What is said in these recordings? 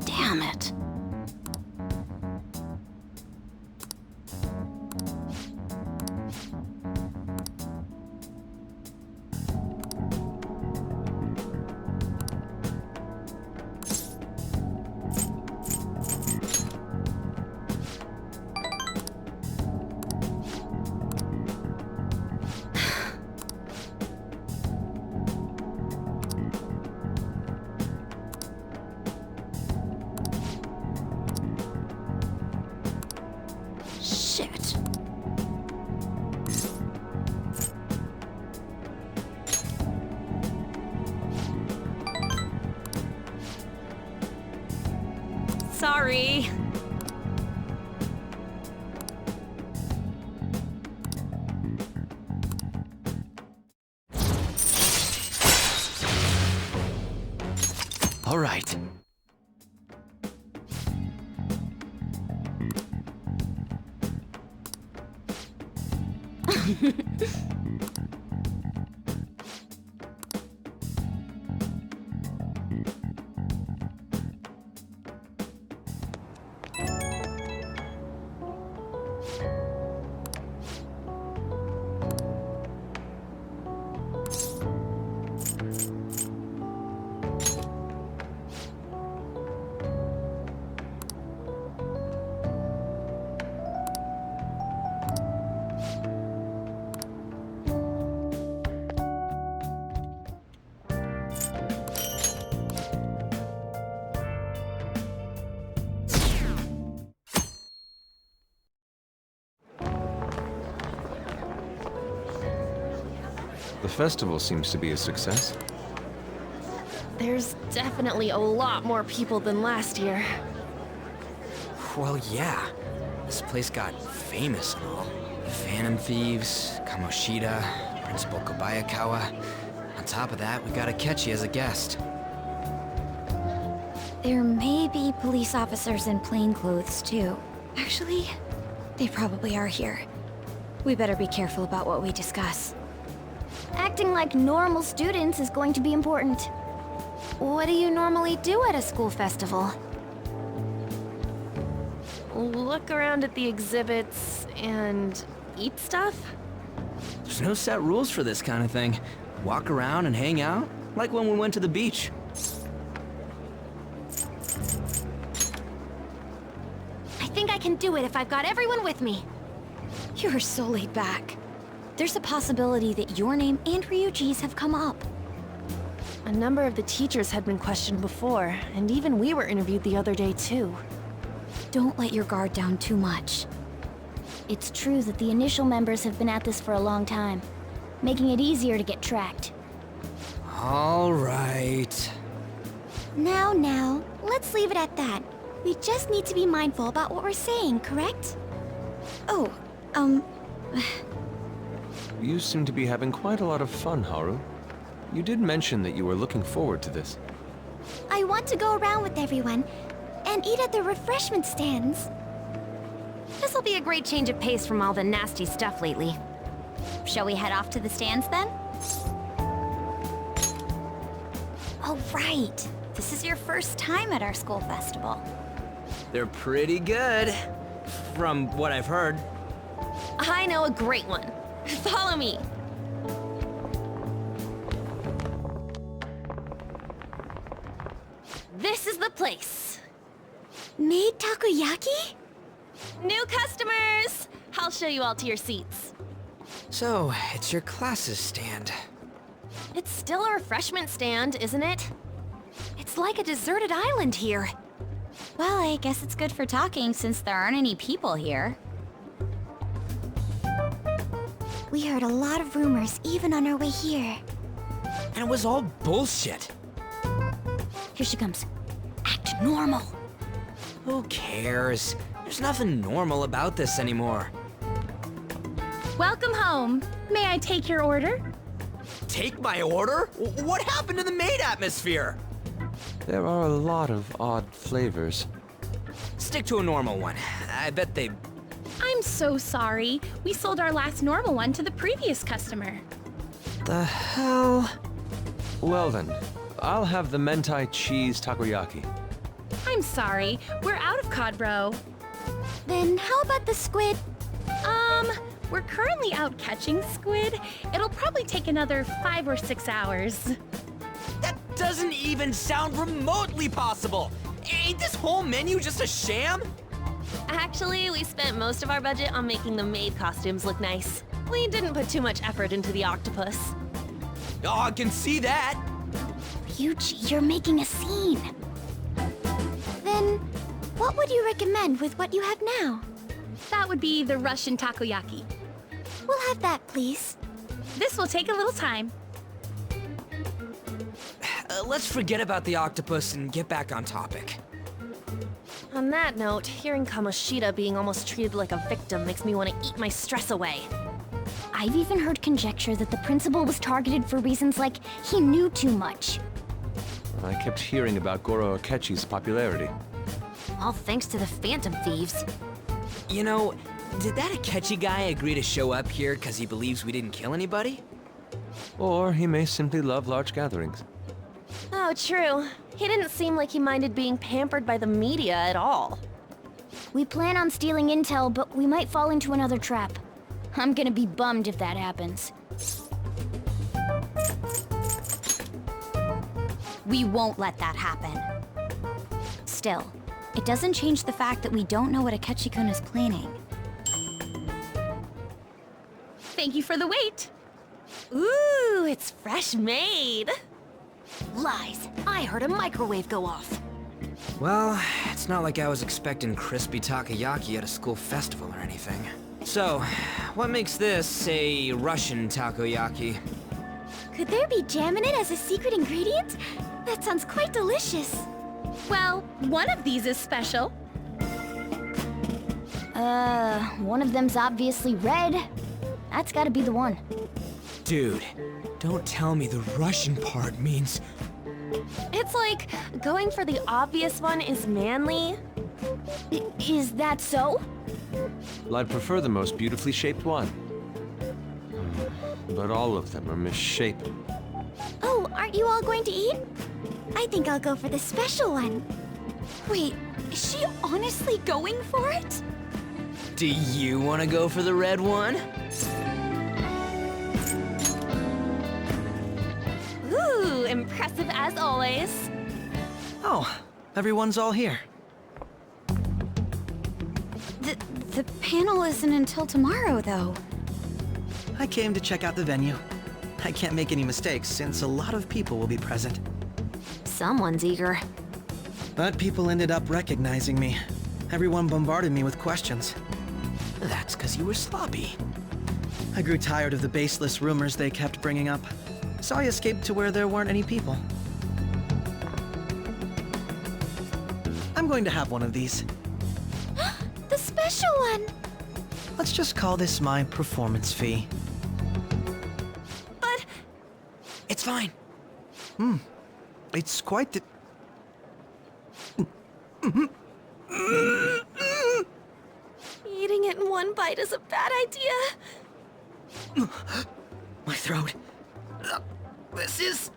Damn it. Shit. Sorry. All right. The festival seems to be a success. There's definitely a lot more people than last year. Well, yeah. This place got famous and all. The Phantom Thieves, Kamoshida, Principal Kobayakawa. On top of that, we got Akechi as a guest. There may be police officers in plain clothes, too. Actually, they probably are here. We better be careful about what we discuss. Acting like normal students is going to be important. What do you normally do at a school festival? Look around at the exhibits and eat stuff? There's no set rules for this kind of thing. Walk around and hang out, like when we went to the beach. I think I can do it if I've got everyone with me. You're so laid back. There's a possibility that your name and Ryuji's have come up. A number of the teachers had been questioned before, and even we were interviewed the other day too. Don't let your guard down too much. It's true that the initial members have been at this for a long time, making it easier to get tracked. All right. Now, let's leave it at that. We just need to be mindful about what we're saying, correct? Oh, You seem to be having quite a lot of fun, Haru. You did mention that you were looking forward to this. I want to go around with everyone and eat at the refreshment stands. this'll be a great change of pace from all the nasty stuff lately. Shall we head off to the stands then? Oh, right. This is your first time at our school festival. They're pretty good, from what I've heard. I know a great one. Follow me. This is the place. Made takoyaki? New customers! I'll show you all to your seats. So, it's your class's stand. It's still a refreshment stand, isn't it? It's like a deserted island here. Well, I guess it's good for talking since there aren't any people here. We heard a lot of rumors even on our way here. And it was all bullshit. Here she comes. Act normal. Who cares? There's nothing normal about this anymore. Welcome home. May I take your order? Take my order? What happened to the maid atmosphere? There are a lot of odd flavors. Stick to a normal one. I bet they... I'm so sorry. We sold our last normal one to the previous customer. The hell? Well then, I'll have the mentai cheese takoyaki. I'm sorry. We're out of cod roe. Then how about the squid? We're currently out catching squid. It'll probably take another 5 or 6 hours. That doesn't even sound remotely possible! Ain't this whole menu just a sham? Actually, we spent most of our budget on making the maid costumes look nice. We didn't put too much effort into the octopus. Oh, I can see that! Ryuji, you're making a scene. Then, what would you recommend with what you have now? That would be the Russian takoyaki. We'll have that, please. This will take a little time. Let's forget about the octopus and get back on topic. On that note, hearing Kamoshida being almost treated like a victim makes me want to eat my stress away. I've even heard conjecture that the principal was targeted for reasons like he knew too much. I kept hearing about Goro Akechi's popularity. All thanks to the Phantom Thieves. You know, did that Akechi guy agree to show up here because he believes we didn't kill anybody? Or he may simply love large gatherings. Oh, true. He didn't seem like he minded being pampered by the media at all. We plan on stealing intel, but we might fall into another trap. I'm gonna be bummed if that happens. We won't let that happen. Still, it doesn't change the fact that we don't know what Akechi-kun is planning. Thank you for the wait. Ooh, it's fresh made. Lies! I heard a microwave go off. Well, it's not like I was expecting crispy takoyaki at a school festival or anything. So, what makes this a Russian takoyaki? Could there be jam in it as a secret ingredient? That sounds quite delicious. Well, one of these is special. One of them's obviously red. That's gotta be the one. Dude, don't tell me the Russian part means... It's like going for the obvious one is manly. Is that so? Well, I'd prefer the most beautifully shaped one. But all of them are misshapen. Oh, aren't you all going to eat? I think I'll go for the special one. Wait, is she honestly going for it? Do you want to go for the red one? Ooh, impressive as always. Oh, everyone's all here. The panel isn't until tomorrow, though. I came to check out the venue. I can't make any mistakes since a lot of people will be present. Someone's eager. But people ended up recognizing me. Everyone bombarded me with questions. That's because you were sloppy. I grew tired of the baseless rumors they kept bringing up, so I escaped to where there weren't any people. I'm going to have one of these. The special one! Let's just call this my performance fee. But It's fine. It's quite the... eating it in one bite is a bad idea. My throat. This is...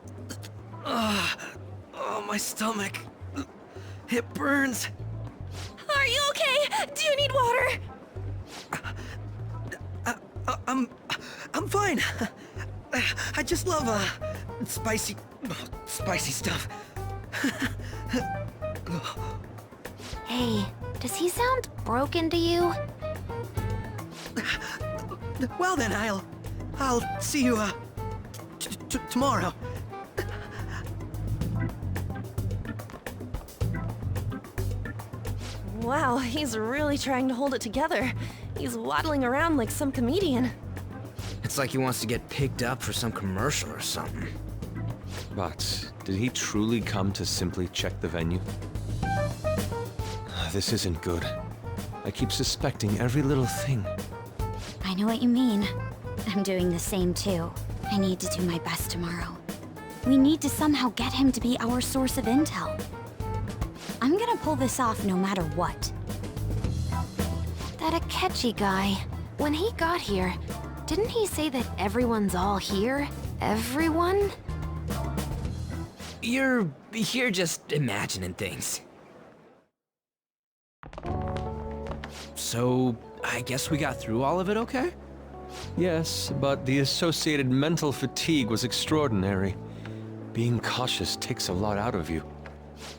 oh, my stomach. It burns. Are you okay? Do you need water? I'm fine. I just love, spicy stuff. Hey, does he sound broken to you? Well then, I'll see you, tomorrow. Wow, he's really trying to hold it together. He's waddling around like some comedian. It's like he wants to get picked up for some commercial or something. But did he truly come to simply check the venue? this isn't good. I keep suspecting every little thing. I know what you mean. I'm doing the same too. I need to do my best tomorrow. We need to somehow get him to be our source of intel. I'm gonna pull this off no matter what. That Akechi guy, when he got here, didn't he say that everyone's all here? Everyone? You're just imagining things. So, I guess we got through all of it okay? Yes, but the associated mental fatigue was extraordinary. Being cautious takes a lot out of you.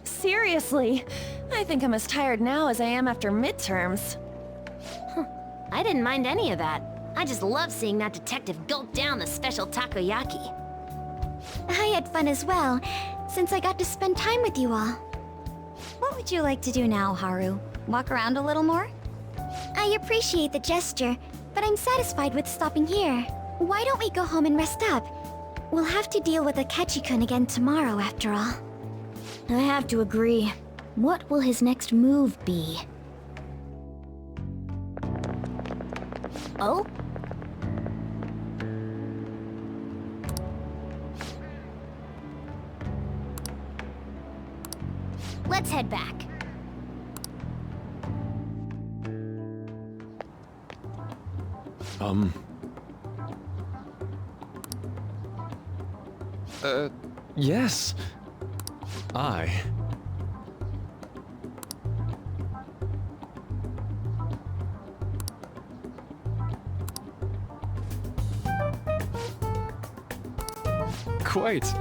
Seriously, I think I'm as tired now as I am after midterms. I didn't mind any of that. I just love seeing that detective gulp down the special takoyaki. I had fun as well, since I got to spend time with you all. What would you like to do now, Haru? Walk around a little more? I appreciate the gesture, but I'm satisfied with stopping here. Why don't we go home and rest up? We'll have to deal with Akechi-kun again tomorrow, after all. I have to agree. What will his next move be? Oh? Let's head back. Yes. I... Quite.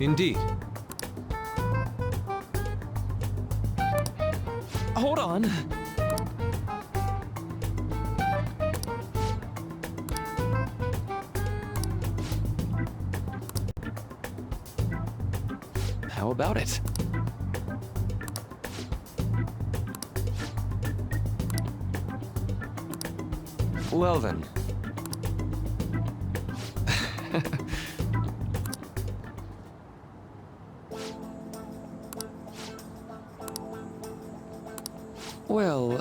Indeed. Hold on. How about it? Well then. Well,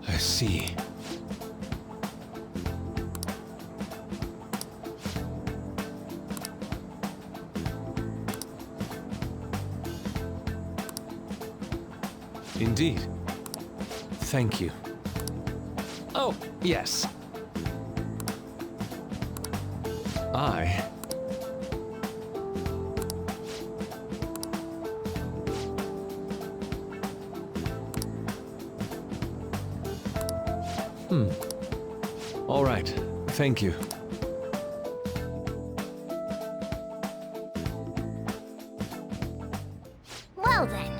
I see. Indeed. Thank you. Oh, yes. I... All right. Thank you. Well then.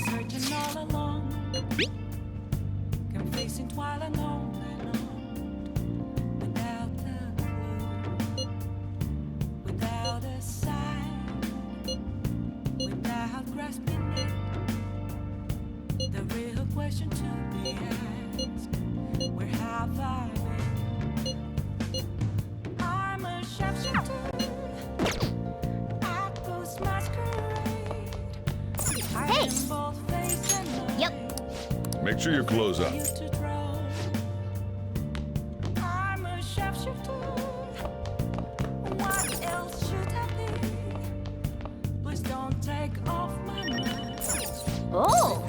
Searching all along, confessing while alone without a clue, without a sign, without grasping it. The real question to be asked: where have I been? I'm a sharpshooter. I post masquerade. Hey! Yep. Make sure your clothes up. I'm a sharpshooter. What else should I be? Please don't take off my mask. Oh!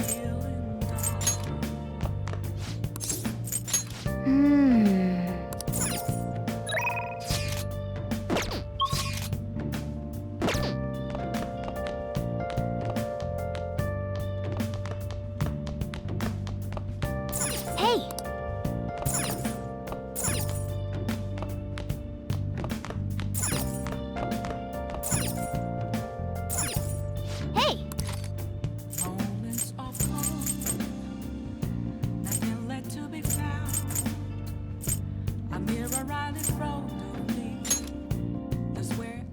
Hey! I'm nearer right this road to me. That's where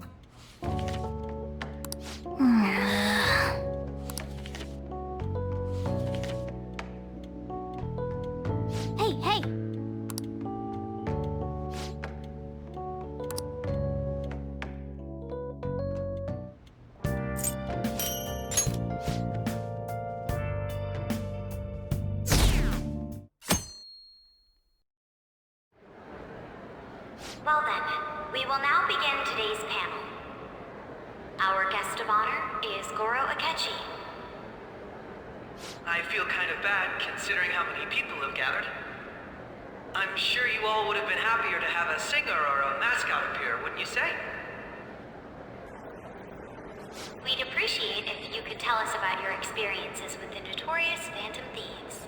Hey, hey! Well then, we will now begin today's panel. Our guest of honor is Goro Akechi. I feel kind of bad considering how many people have gathered. I'm sure you all would have been happier to have a singer or a mascot appear, wouldn't you say? We'd appreciate if you could tell us about your experiences with the notorious Phantom Thieves.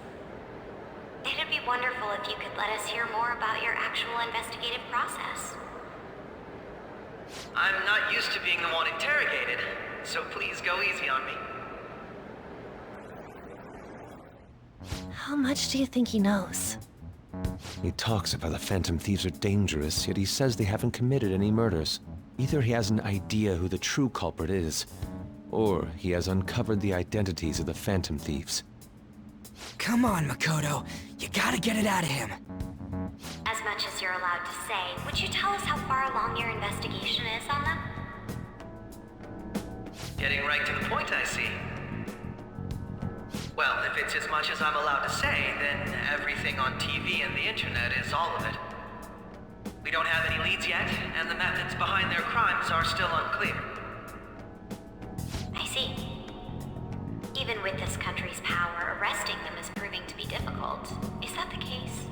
It'd be wonderful if you could let us hear more about your actual investigative process. I'm not used to being the one interrogated, so please go easy on me. How much do you think he knows? He talks about the Phantom Thieves are dangerous, yet he says they haven't committed any murders. Either he has an idea who the true culprit is, or he has uncovered the identities of the Phantom Thieves. Come on, Makoto. You gotta get it out of him. As much as you're allowed to say, would you tell us how far along your investigation is on them? Getting right to the point, I see. Well, if it's as much as I'm allowed to say, then everything on TV and the internet is all of it. We don't have any leads yet, and the methods behind their crimes are still unclear. I see. Even with this country's power, arresting them is proving to be difficult. Is that the case?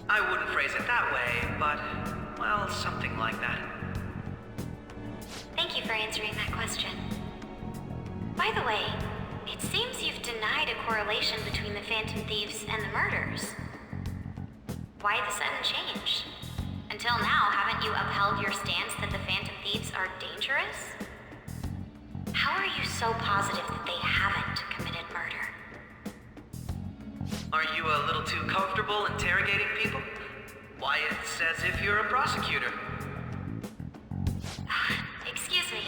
I wouldn't phrase it that way, but, well, something like that. Thank you for answering that question. By the way, it seems you've denied a correlation between the Phantom Thieves and the murders. Why the sudden change? Until now, haven't you upheld your stance that the Phantom Thieves are dangerous? How are you so positive that they haven't committed murder? Are you a little too comfortable interrogating people? Why, it's as if you're a prosecutor. Excuse me.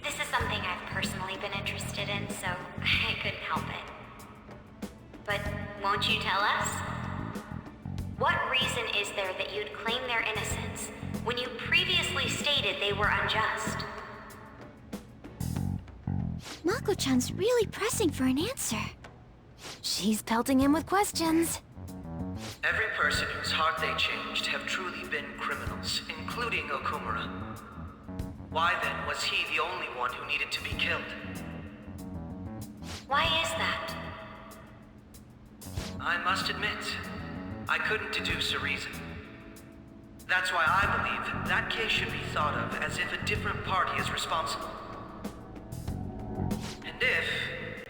This is something I've personally been interested in, so I couldn't help it. But won't you tell us? What reason is there that you'd claim their innocence when you previously stated they were unjust? Mako-chan's really pressing for an answer. She's pelting him with questions. Every person whose heart they changed have truly been criminals, including Okumura. Why then was he the only one who needed to be killed? Why is that? I must admit, I couldn't deduce a reason. That's why I believe that case should be thought of as if a different party is responsible. And if,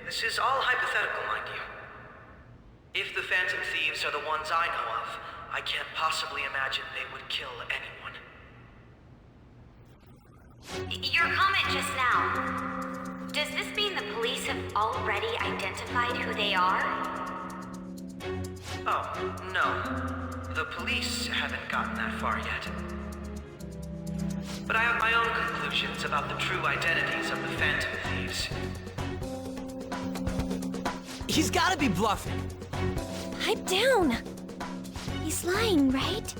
this is all hypothetical, mind you, if the Phantom Thieves are the ones I know of, I can't possibly imagine they would kill anyone. Your comment just now, does this mean the police have already identified who they are? Oh, no. The police haven't gotten that far yet. But I have my own conclusions about the true identities of the Phantom Thieves. He's gotta be bluffing. Pipe down! He's lying, right?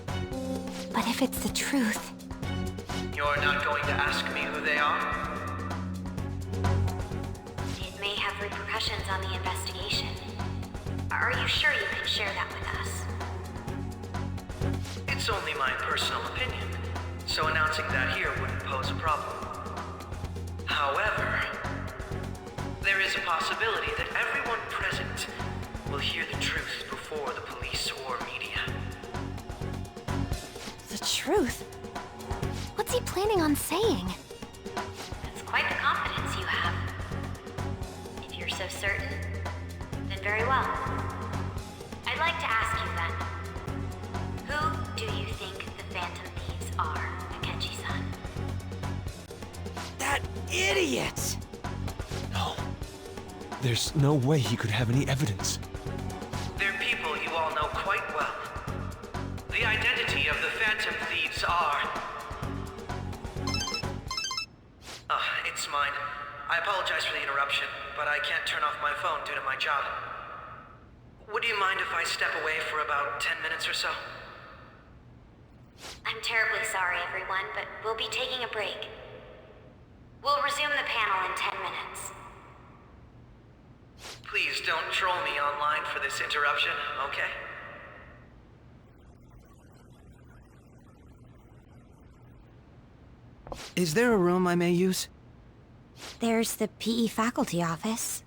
But if it's the truth, You're not going to ask me who they are? It may have repercussions on the investigation. Are you sure you can share that with us? It's only my personal opinion, so announcing that here wouldn't pose a problem. However, there is a possibility that everyone present will hear the truth before the police or media. The truth? what's he planning on saying? That's quite the confidence you have. If you're so certain, then very well. I'd like to ask you then, who do you think the Phantom Thieves are, Akechi-san? That idiot! No. There's no way he could have any evidence. They're people you all know quite well. interruption, but I can't turn off my phone due to my job. Would you mind if I step away for about 10 minutes or so? I'm terribly sorry, everyone, but we'll be taking a break. We'll resume the panel in 10 minutes. Please don't troll me online for this interruption, okay? Is there a room I may use? There's the PE faculty office.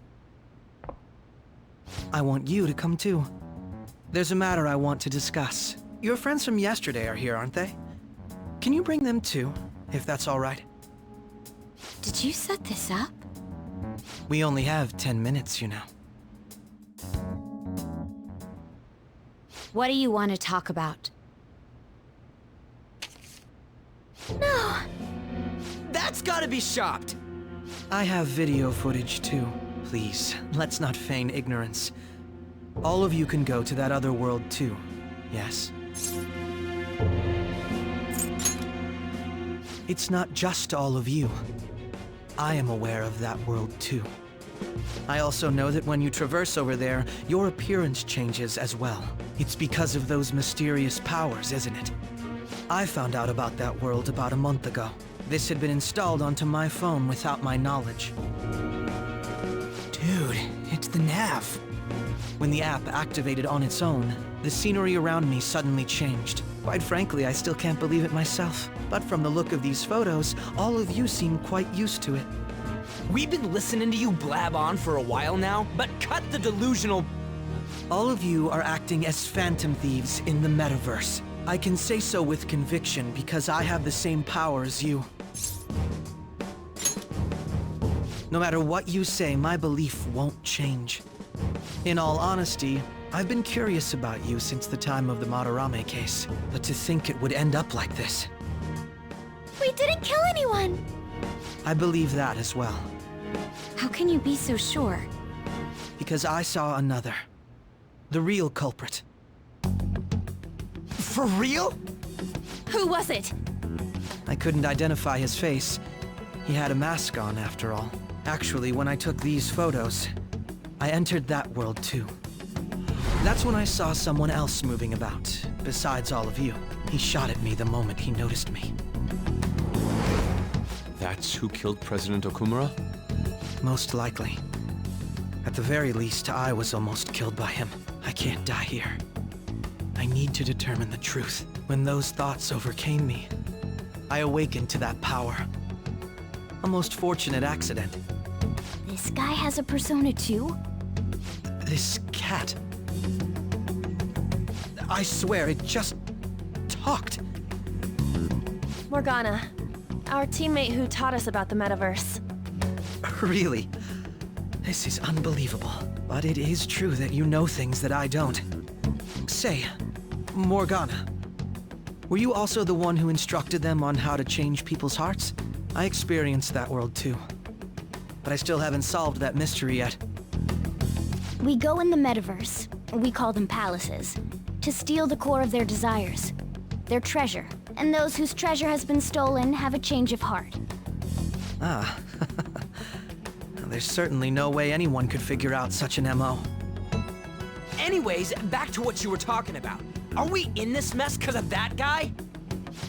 I want you to come too. There's a matter I want to discuss. Your friends from yesterday are here, aren't they? Can you bring them too, if that's all right? Did you set this up? We only have 10 minutes, you know. What do you want to talk about? No! That's gotta be shopped! I have video footage too. Please, let's not feign ignorance. All of you can go to that other world too, yes? It's not just all of you. I am aware of that world too. I also know that when you traverse over there, your appearance changes as well. It's because of those mysterious powers, isn't it? I found out about that world about a month ago. This had been installed onto my phone without my knowledge. Dude, it's the nav. When the app activated on its own, the scenery around me suddenly changed. Quite frankly, I still can't believe it myself. But from the look of these photos, all of you seem quite used to it. We've been listening to you blab on for a while now, but cut the delusional... All of you are acting as phantom thieves in the metaverse. I can say so with conviction because I have the same power as you. No matter what you say, my belief won't change. In all honesty, I've been curious about you since the time of the Madarame case, but to think it would end up like this. We didn't kill anyone! I believe that as well. How can you be so sure? Because I saw another. The real culprit. For real? Who was it? I couldn't identify his face. He had a mask on, after all. Actually, when I took these photos, I entered that world too. That's when I saw someone else moving about, besides all of you. He shot at me the moment he noticed me. That's who killed President Okumura? Most likely. At the very least, I was almost killed by him. I can't die here. I need to determine the truth. When those thoughts overcame me, I awakened to that power. A most fortunate accident. This guy has a persona too? This cat. I swear, it just talked. Morgana, our teammate who taught us about the metaverse. Really? This is unbelievable. But it is true that you know things that I don't. Say, Morgana, were you also the one who instructed them on how to change people's hearts? I experienced that world too. But I still haven't solved that mystery yet. We go in the metaverse, we call them palaces, to steal the core of their desires, their treasure. And those whose treasure has been stolen have a change of heart. Ah. There's certainly no way anyone could figure out such an MO. Anyways, back to what you were talking about. Are we in this mess because of that guy?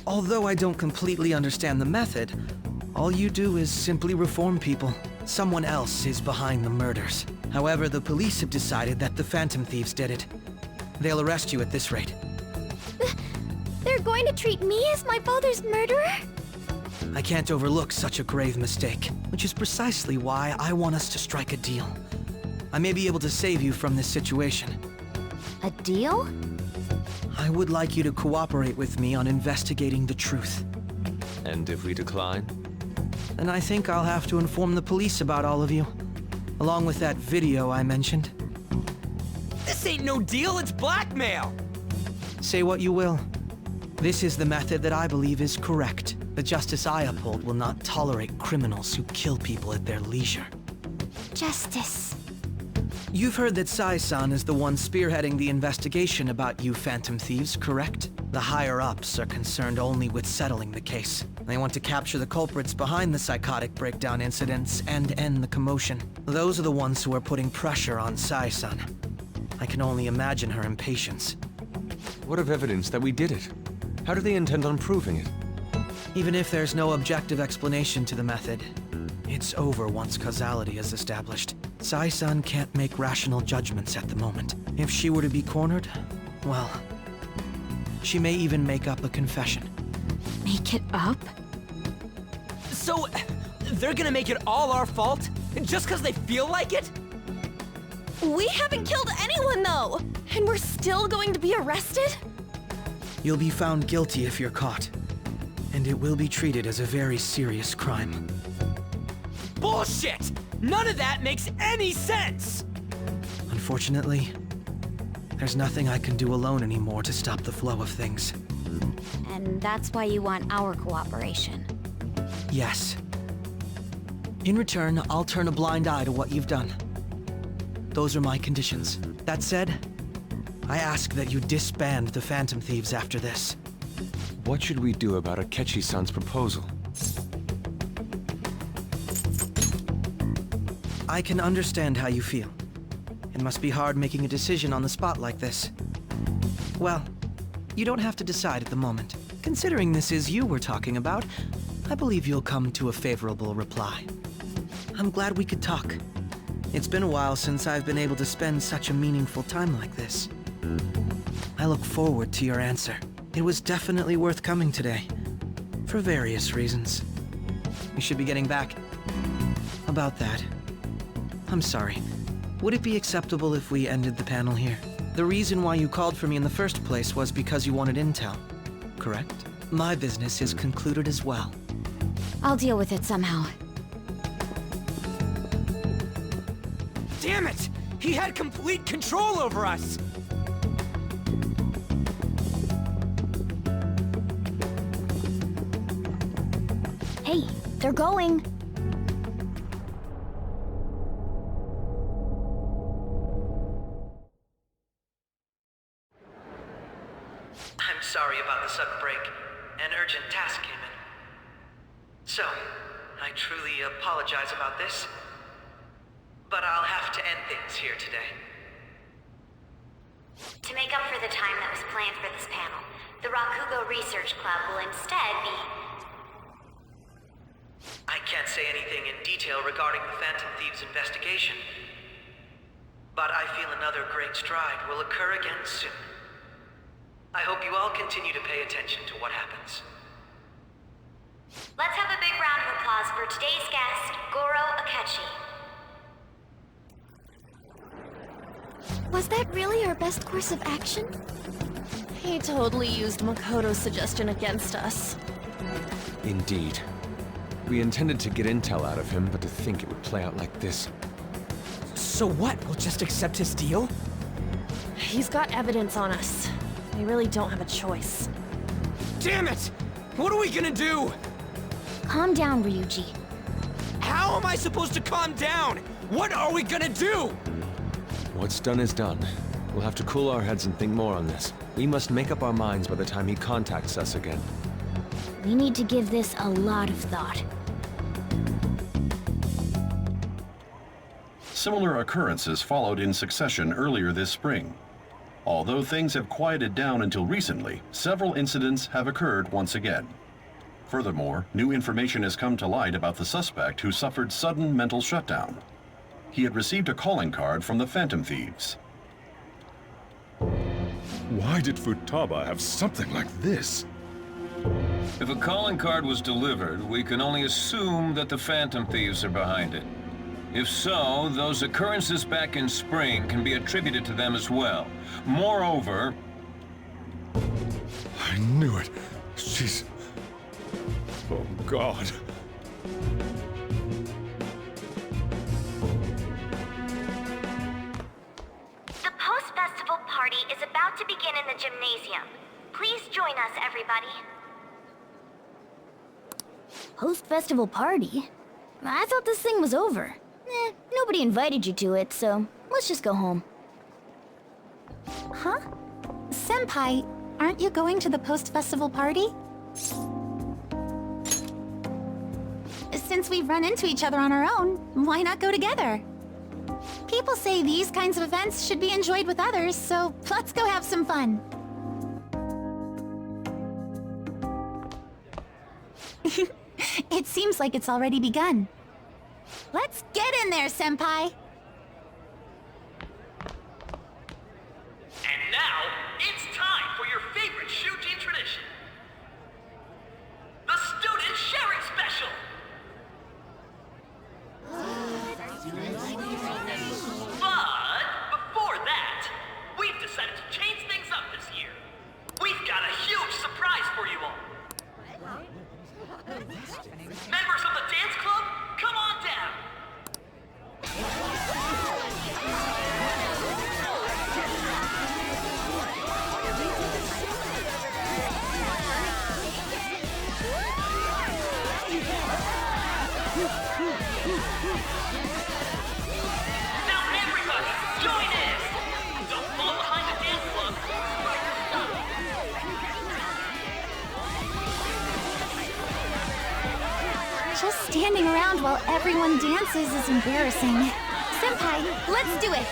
Although I don't completely understand the method, all you do is simply reform people. Someone else is behind the murders. However, the police have decided that the Phantom Thieves did it. They'll arrest you at this rate. They're going to treat me as my father's murderer? I can't overlook such a grave mistake, which is precisely why I want us to strike a deal. I may be able to save you from this situation. A deal? I would like you to cooperate with me on investigating the truth. And if we decline? And I think I'll have to inform the police about all of you, along with that video I mentioned. This ain't no deal, it's blackmail! Say what you will. This is the method that I believe is correct. The justice I uphold will not tolerate criminals who kill people at their leisure. Justice. You've heard that Sai-san is the one spearheading the investigation about you Phantom Thieves, correct? The higher-ups are concerned only with settling the case. They want to capture the culprits behind the psychotic breakdown incidents and end the commotion. Those are the ones who are putting pressure on Sai-san. I can only imagine her impatience. What of evidence that we did it? How do they intend on proving it? Even if there's no objective explanation to the method, it's over once causality is established. Sai-san can't make rational judgments at the moment. If she were to be cornered, well, she may even make up a confession. Make it up? So, they're gonna make it all our fault? Just because they feel like it? We haven't killed anyone, though! And we're still going to be arrested? You'll be found guilty if you're caught, and it will be treated as a very serious crime. Bullshit! None of that makes any sense! Unfortunately, there's nothing I can do alone anymore to stop the flow of things. And that's why you want our cooperation. Yes. In return, I'll turn a blind eye to what you've done. Those are my conditions. That said, I ask that you disband the Phantom Thieves after this. What should we do about Akechi-san's proposal? I can understand how you feel. It must be hard making a decision on the spot like this. Well, you don't have to decide at the moment. Considering this is you we're talking about, I believe you'll come to a favorable reply. I'm glad we could talk. It's been a while since I've been able to spend such a meaningful time like this. I look forward to your answer. It was definitely worth coming today, for various reasons. We should be getting back. About that, I'm sorry. Would it be acceptable if we ended the panel here? The reason why you called for me in the first place was because you wanted intel, correct? My business is concluded as well. I'll deal with it somehow. Damn it! He had complete control over us! Hey, they're going. I'm sorry about the sudden break. An urgent task came in. So, I truly apologize about this. But I'll have to end things here today. To make up for the time that was planned for this panel, the Rakugo Research Club will instead be... I can't say anything in detail regarding the Phantom Thieves investigation. But I feel another great stride will occur again soon. I hope you all continue to pay attention to what happens. Let's have a big round of applause for today's guest, Goro Akechi. Was that really our best course of action? He totally used Makoto's suggestion against us. Indeed. We intended to get intel out of him, but to think it would play out like this. So what? We'll just accept his deal? He's got evidence on us. We really don't have a choice. Damn it! What are we gonna do? Calm down, Ryuji. How am I supposed to calm down? What are we gonna do? What's done is done. We'll have to cool our heads and think more on this. We must make up our minds by the time he contacts us again. We need to give this a lot of thought. Similar occurrences followed in succession earlier this spring. Although things have quieted down until recently, several incidents have occurred once again. Furthermore, new information has come to light about the suspect who suffered sudden mental shutdown. He had received a calling card from the Phantom Thieves. Why did Futaba have something like this? If a calling card was delivered, we can only assume that the Phantom Thieves are behind it. If so, those occurrences back in spring can be attributed to them as well. Moreover... I knew it. She's... Oh, God. The post-festival party is about to begin in the gymnasium. Please join us, everybody. Post-festival party? I thought this thing was over. Nobody invited you to it, so Let's just go home. Huh? Senpai, aren't you going to the post-festival party? Since we've run into each other on our own, why not go together? People say these kinds of events should be enjoyed with others, so let's go have some fun. It seems like it's already begun. Let's get in there, Senpai! And now, it's time for your favorite Shujin tradition. The Student Sharing Special! But before that, we've decided to change things up this year. We've got a huge surprise for you all. Members of the dance club, come on down. Now everybody, join in! Don't fall behind the dance club. Just standing around while everyone dances is embarrassing. Senpai, let's do it!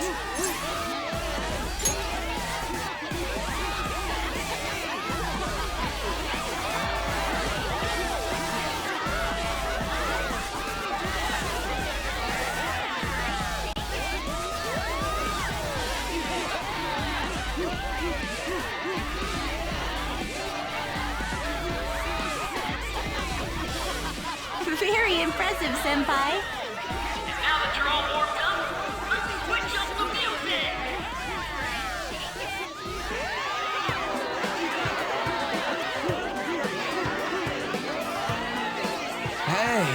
Very impressive, Senpai. And now that you're all warmed up, let's switch up the music! Hey,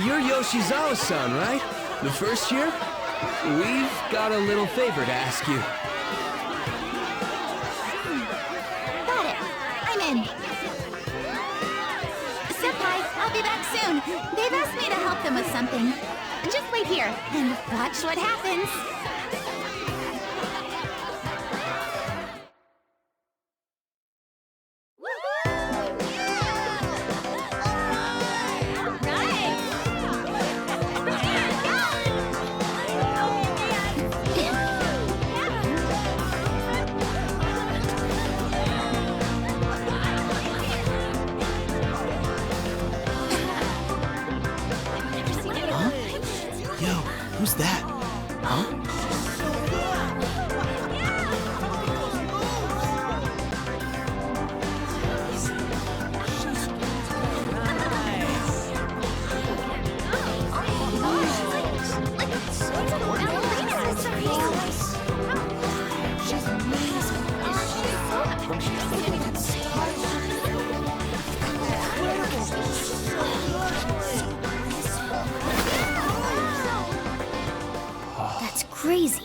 you're Yoshizawa-san, right? The first year? We've got a little favor to ask you. Got it. I'm in. Senpai, I'll be back soon. They've asked me to help them with something. Just wait here and watch what happens. Who's that? Huh? That's crazy.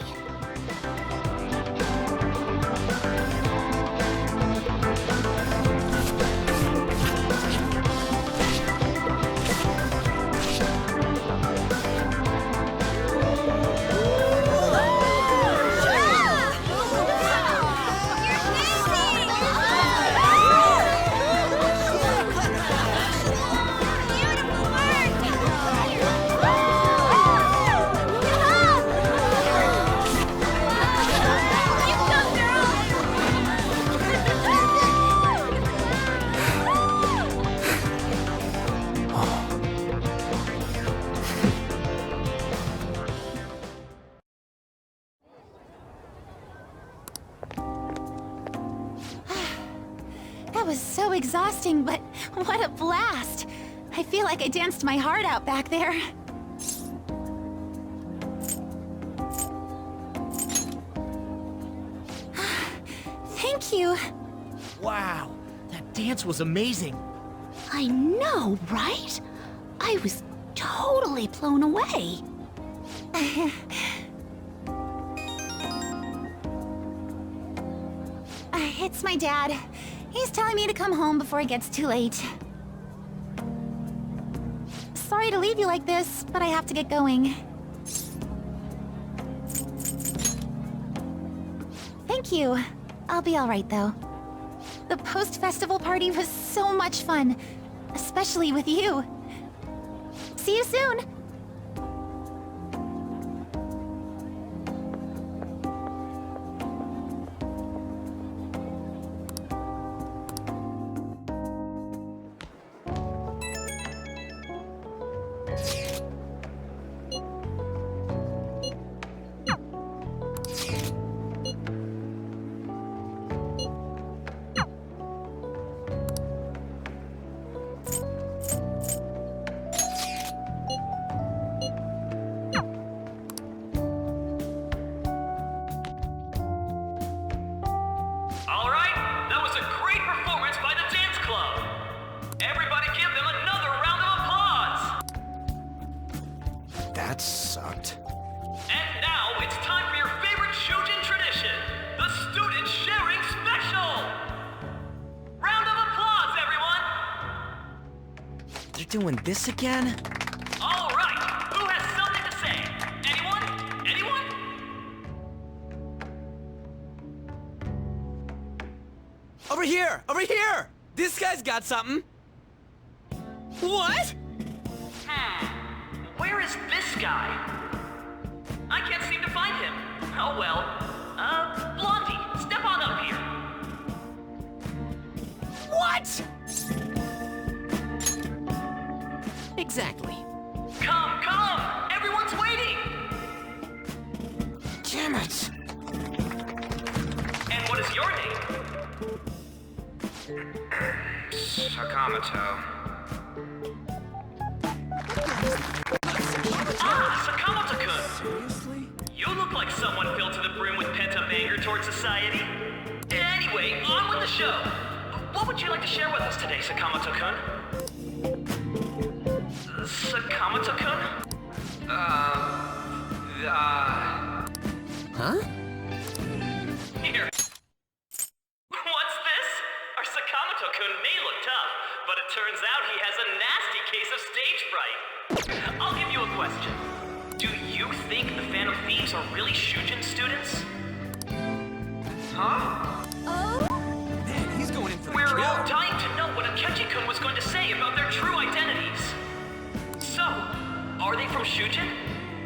That was so exhausting, but what a blast! I feel like I danced my heart out back there. Thank you. Wow, that dance was amazing. I know, right? I was totally blown away. It's my dad. He's telling me to come home before it gets too late. Sorry to leave you like this, but I have to get going. Thank you. I'll be alright, though. The post-festival party was so much fun. Especially with you. See you soon! That sucked. And now it's time for your favorite Shujin tradition, the Student Sharing Special! Round of applause, everyone! They're doing this again? All right, who has something to say? Anyone? Anyone? Over here! Over here! This guy's got something! What? Where is this guy? I can't seem to find him. Oh well. Blondie, step on up here. What? Exactly. Come, come! Everyone's waiting! Damn it! And what is your name? Sakamoto. Sakamoto-kun! Seriously? You look like someone filled to the brim with pent-up anger towards society. Anyway, on with the show. What would you like to share with us today, Sakamoto-kun? Sakamoto-kun? Huh? Here. What's this? Our Sakamoto-kun may look tough, but it turns out he has a nasty case of stage fright. I'll give you a question. Do you think the Phantom Thieves are really Shujin students? Huh? Oh? Man, he's going in for the We're kill. all dying to know what Akechi-kun was going to say about their true identities. So, are they from Shujin?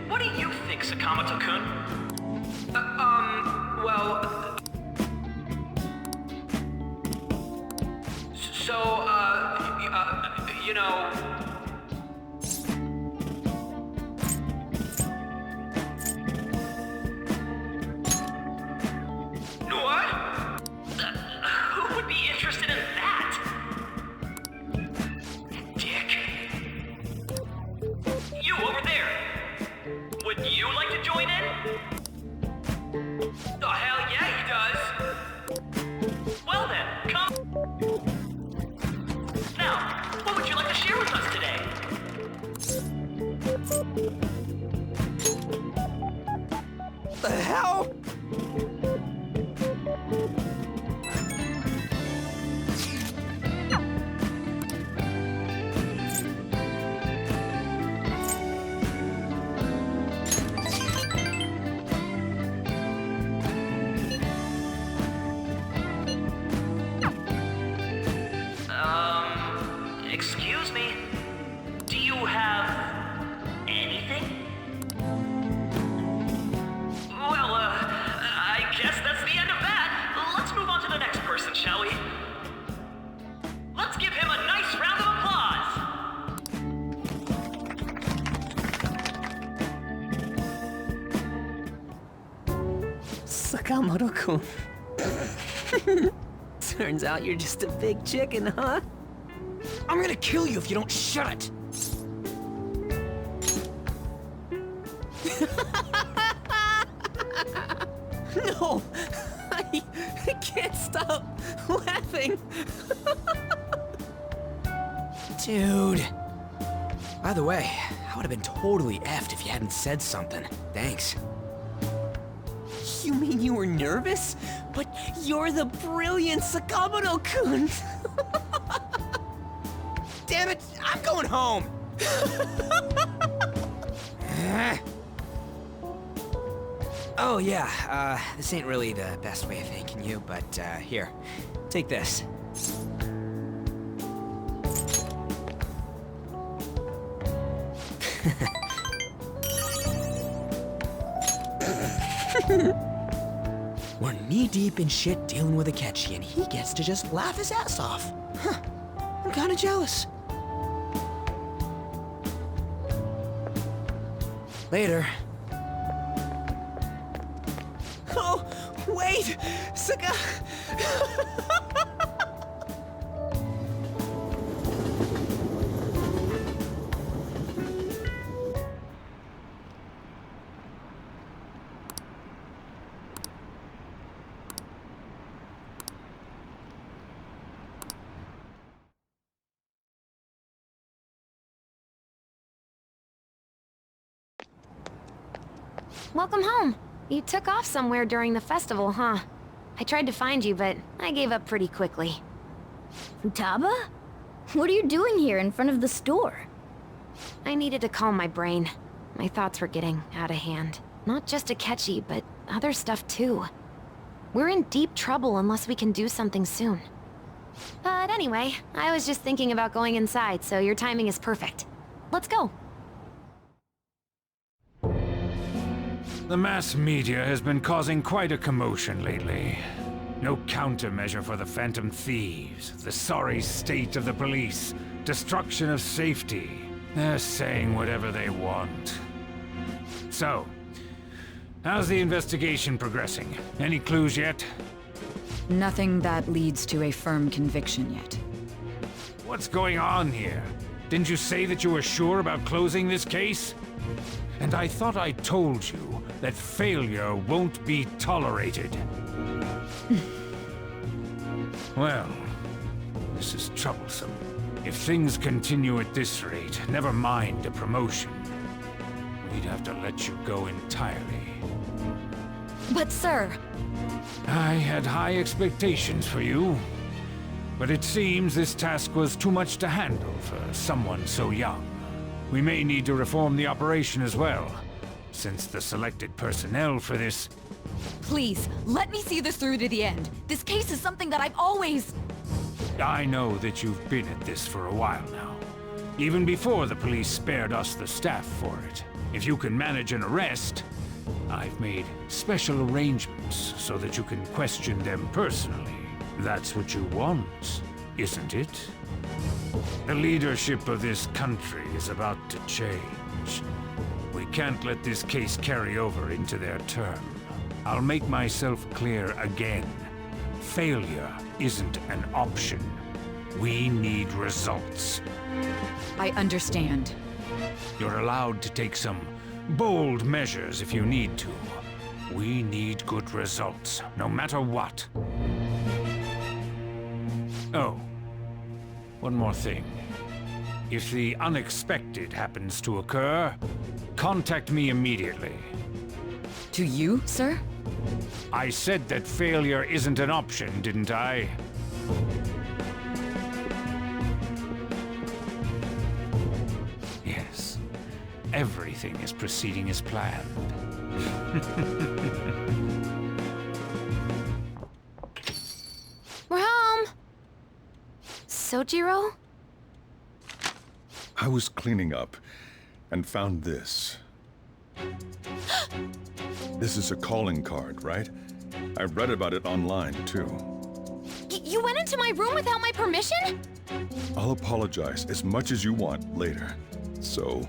What do you think, Sakamoto-kun? You know... What? Who would be interested in that? Dick. You over there. Would you like to join in? Oh, hell yeah, he does. Well then, come. Now, what would you like to share with us today? The hell? Excuse me. Do you have anything? Well, I guess that's the end of that. Let's move on to the next person, shall we? Let's give him a nice round of applause. Sakamoto-kun. Turns out you're just a big chicken, huh? I'm gonna kill you if you don't shut it! No! I can't stop laughing! Dude. By the way, I would have been totally effed if you hadn't said something. Thanks. You mean you were nervous? But you're the brilliant Sakamoto-kun! Damn it! I'm going home! Oh, yeah, this ain't really the best way of thanking you, but, here. Take this. We're knee-deep in shit dealing with Akechi, and he gets to just laugh his ass off. Huh. I'm kinda jealous. Later. Oh, wait! Saga... Welcome home. You took off somewhere during the festival, huh? I tried to find you, but I gave up pretty quickly. Futaba? What are you doing here in front of the store? I needed to calm my brain. My thoughts were getting out of hand. Not just Akechi, but other stuff too. We're in deep trouble unless we can do something soon. But anyway, I was just thinking about going inside, so your timing is perfect. Let's go. The mass media has been causing quite a commotion lately. No countermeasure for the Phantom Thieves, the sorry state of the police, destruction of safety. They're saying whatever they want. So, how's the investigation progressing? Any clues yet? Nothing that leads to a firm conviction yet. What's going on here? Didn't you say that you were sure about closing this case? And I thought I told you that failure won't be tolerated. Well, this is troublesome. If things continue at this rate, never mind a promotion. We'd have to let you go entirely. But sir... I had high expectations for you. But it seems this task was too much to handle for someone so young. We may need to reform the operation as well, since the selected personnel for this... Please, let me see this through to the end. This case is something that I've always... I know that you've been at this for a while now. Even before the police spared us the staff for it. If you can manage an arrest, I've made special arrangements so that you can question them personally. That's what you want, isn't it? The leadership of this country is about to change. We can't let this case carry over into their term. I'll make myself clear again. Failure isn't an option. We need results. I understand. You're allowed to take some bold measures if you need to. We need good results, no matter what. Oh, one more thing. If the unexpected happens to occur, contact me immediately. To you, sir? I said that failure isn't an option, didn't I? Yes. Everything is proceeding as planned. We're home! Sojiro? I was cleaning up and found this. This is a calling card, right? I read about it online, too. You went into my room without my permission? I'll apologize as much as you want later. So,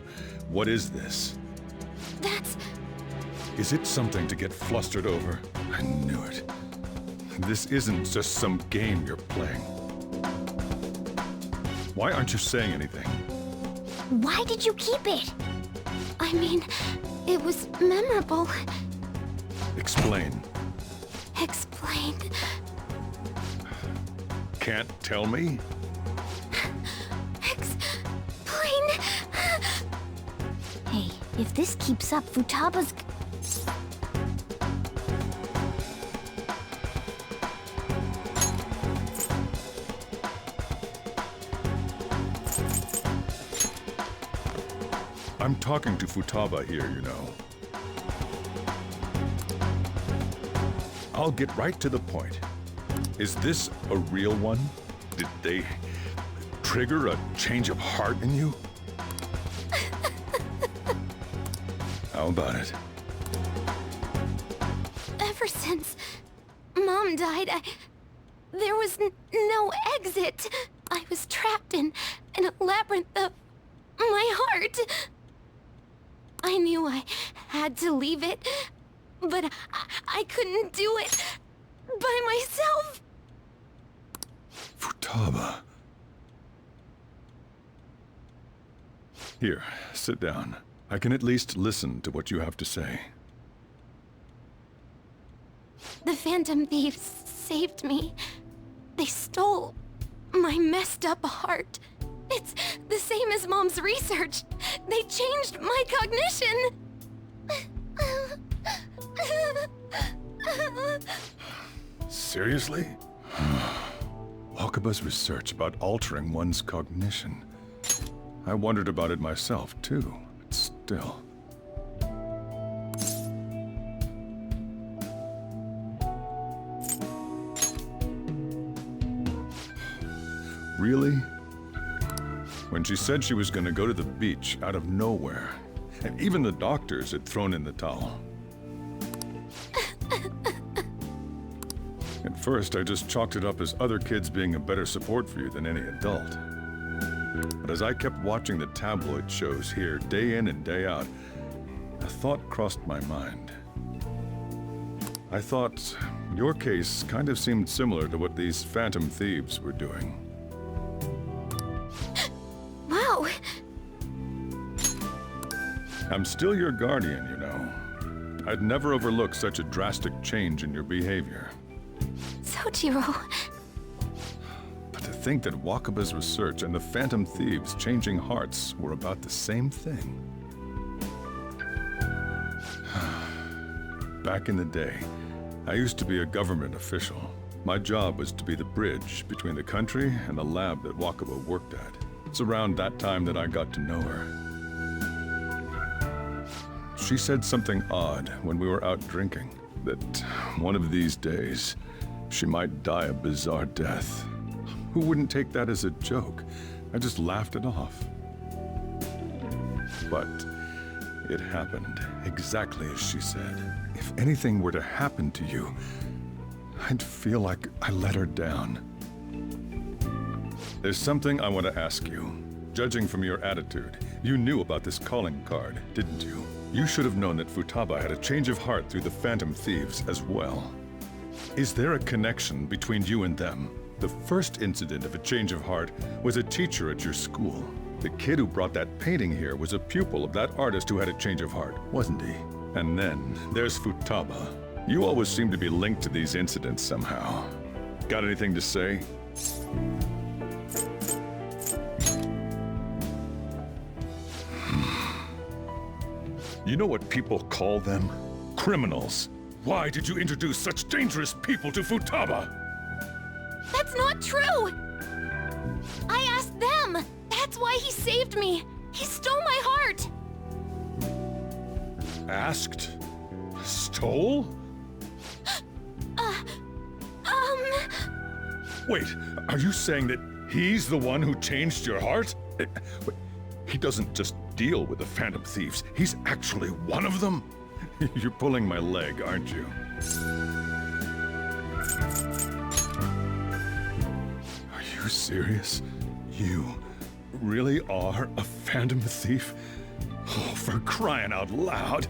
what is this? That's... Is it something to get flustered over? I knew it. This isn't just some game you're playing. Why aren't you saying anything? Why did you keep it? I mean, it was memorable. Explain. Explain. Can't tell me? Explain. Hey, if this keeps up, Futaba's... I'm talking to Futaba here, you know. I'll get right to the point. Is this a real one? Did they trigger a change of heart in you? How about it? Ever since Mom died, there was no exit. I was trapped in a labyrinth of my heart. I knew I had to leave it, but I couldn't do it by myself. Futaba. Here, sit down. I can at least listen to what you have to say. The Phantom Thieves saved me. They stole my messed up heart. It's the same as Mom's research. They changed my cognition. Seriously? Wakaba's research about altering one's cognition. I wondered about it myself, too, but still. Really? When she said she was gonna go to the beach out of nowhere, and even the doctors had thrown in the towel. At first, I just chalked it up as other kids being a better support for you than any adult. But as I kept watching the tabloid shows here day in and day out, a thought crossed my mind. I thought your case kind of seemed similar to what these Phantom Thieves were doing. Wow. I'm still your guardian, you know. I'd never overlook such a drastic change in your behavior. Sojiro. But to think that Wakaba's research and the Phantom Thieves changing hearts were about the same thing. Back in the day, I used to be a government official. My job was to be the bridge between the country and the lab that Wakaba worked at. It's around that time that I got to know her. She said something odd when we were out drinking, that one of these days, she might die a bizarre death. Who wouldn't take that as a joke? I just laughed it off. But it happened exactly as she said. If anything were to happen to you, I'd feel like I let her down. There's something I want to ask you. Judging from your attitude, you knew about this calling card, didn't you? You should have known that Futaba had a change of heart through the Phantom Thieves as well. Is there a connection between you and them? The first incident of a change of heart was a teacher at your school. The kid who brought that painting here was a pupil of that artist who had a change of heart, wasn't he? And then there's Futaba. You always seem to be linked to these incidents somehow. Got anything to say? You know what people call them? Criminals. Why did you introduce such dangerous people to Futaba? That's not true! I asked them! That's why he saved me! He stole my heart! Asked? Stole? Wait, are you saying that he's the one who changed your heart? He doesn't just deal with the Phantom Thieves, he's actually one of them? You're pulling my leg, aren't you? Are you serious? You really are a Phantom Thief? Oh, for crying out loud!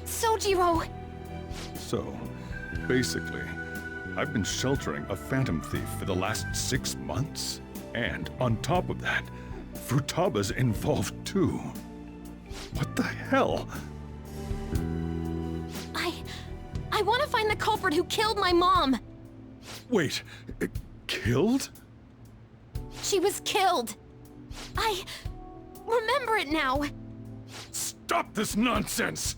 Sojiro! So, basically, I've been sheltering a Phantom Thief for the last 6 months. And on top of that, Futaba's involved too. What the hell? I want to find the culprit who killed my mom! Wait, killed? She was killed! I remember it now! Stop this nonsense!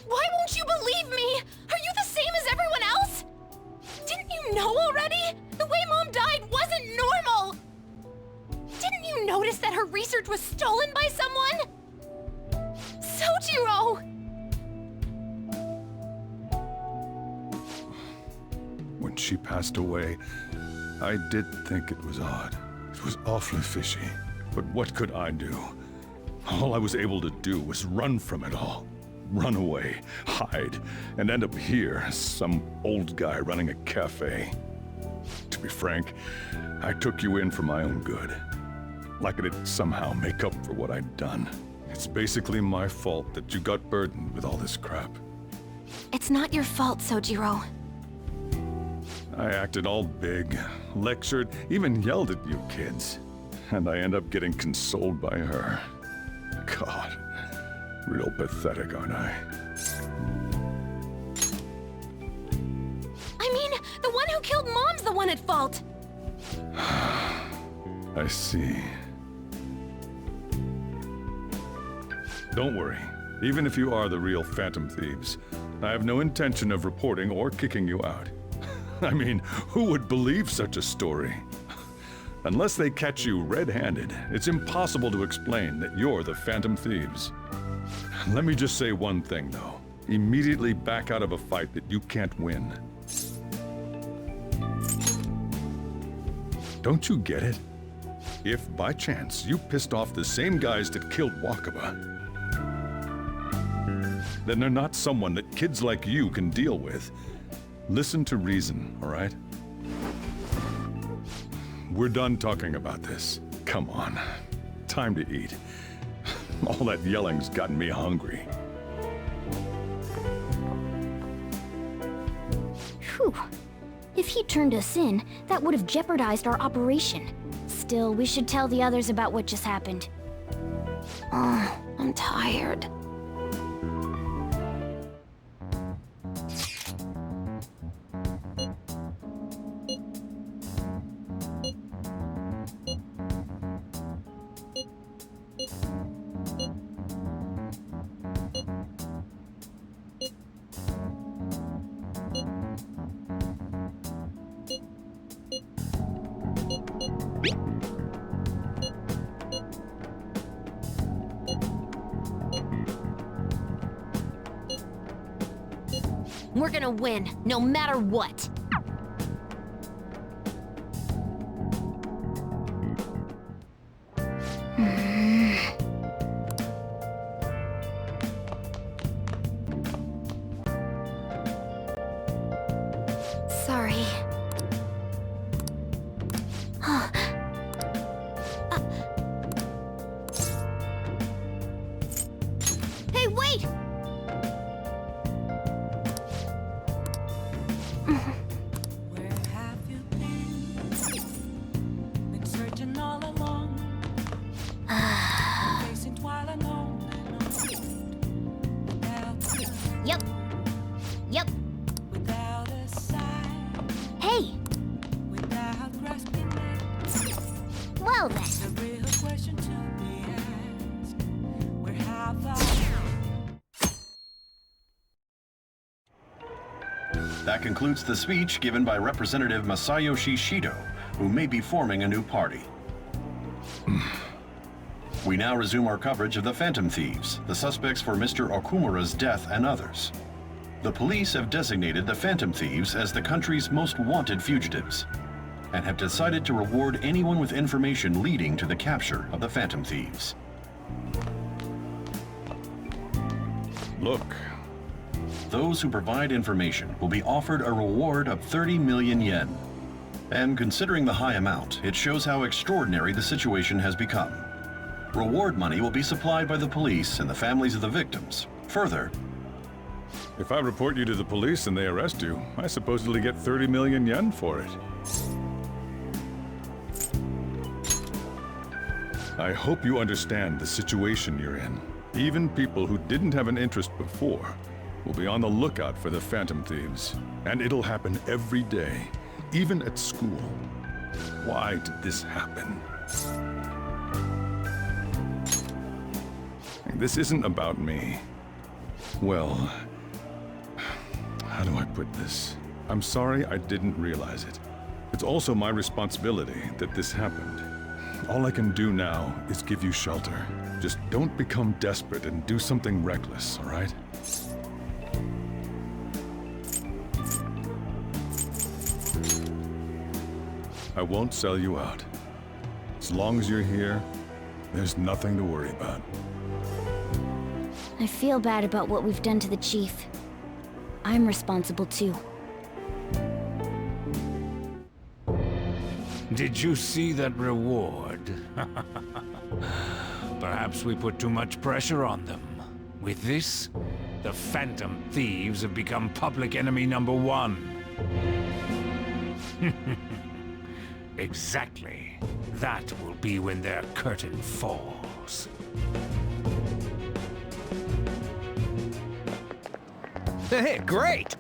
Why won't you believe me? Are you the same as everyone else? Didn't you know already? The way Mom died wasn't normal! Didn't you notice that her research was stolen by someone? Sojiro! night she passed away, I did think it was odd. It was awfully fishy. But what could I do? All I was able to do was run from it all. Run away, hide, and end up here, some old guy running a cafe. To be frank, I took you in for my own good. Like it'd somehow make up for what I'd done. It's basically my fault that you got burdened with all this crap. It's not your fault, Sojiro. I acted all big, lectured, even yelled at you kids. And I end up getting consoled by her. God, real pathetic, aren't I? I mean, the one who killed Mom's the one at fault! I see. Don't worry. Even if you are the real Phantom Thieves, I have no intention of reporting or kicking you out. I mean, who would believe such a story? Unless they catch you red-handed, it's impossible to explain that you're the Phantom Thieves. Let me just say one thing, though. Immediately back out of a fight that you can't win. Don't you get it? If, by chance, you pissed off the same guys that killed Wakaba, then they're not someone that kids like you can deal with. Listen to reason, all right? We're done talking about this. Come on. Time to eat. All that yelling's gotten me hungry. Whew. If he turned us in, that would have jeopardized our operation. Still, we should tell the others about what just happened. Oh, I'm tired. We're gonna win, no matter what. Sorry. Hey, wait! Where have you been? Been searching all along. Facing twilight on and Yep. Yep. without a sign, Hey! without grasping it. Well then. The real question to be asked: where have I? That concludes the speech given by Representative Masayoshi Shido, who may be forming a new party. We now resume our coverage of the Phantom Thieves, the suspects for Mr. Okumura's death and others. The police have designated the Phantom Thieves as the country's most wanted fugitives, and have decided to reward anyone with information leading to the capture of the Phantom Thieves. Look. Those who provide information will be offered a reward of 30 million yen. And considering the high amount, it shows how extraordinary the situation has become. Reward money will be supplied by the police and the families of the victims. Further, If I report you to the police and they arrest you, I supposedly get 30 million yen for it. I hope you understand the situation you're in. Even people who didn't have an interest before will be on the lookout for the Phantom Thieves. And it'll happen every day, even at school. Why did this happen? This isn't about me. Well, how do I put this? I'm sorry I didn't realize it. It's also my responsibility that this happened. All I can do now is give you shelter. Just don't become desperate and do something reckless, all right? I won't sell you out. As long as you're here, there's nothing to worry about. I feel bad about what we've done to the chief. I'm responsible too. Did you see that reward? Perhaps we put too much pressure on them. With this, the Phantom Thieves have become public enemy #1. Exactly. That will be when their curtain falls. Hey, great!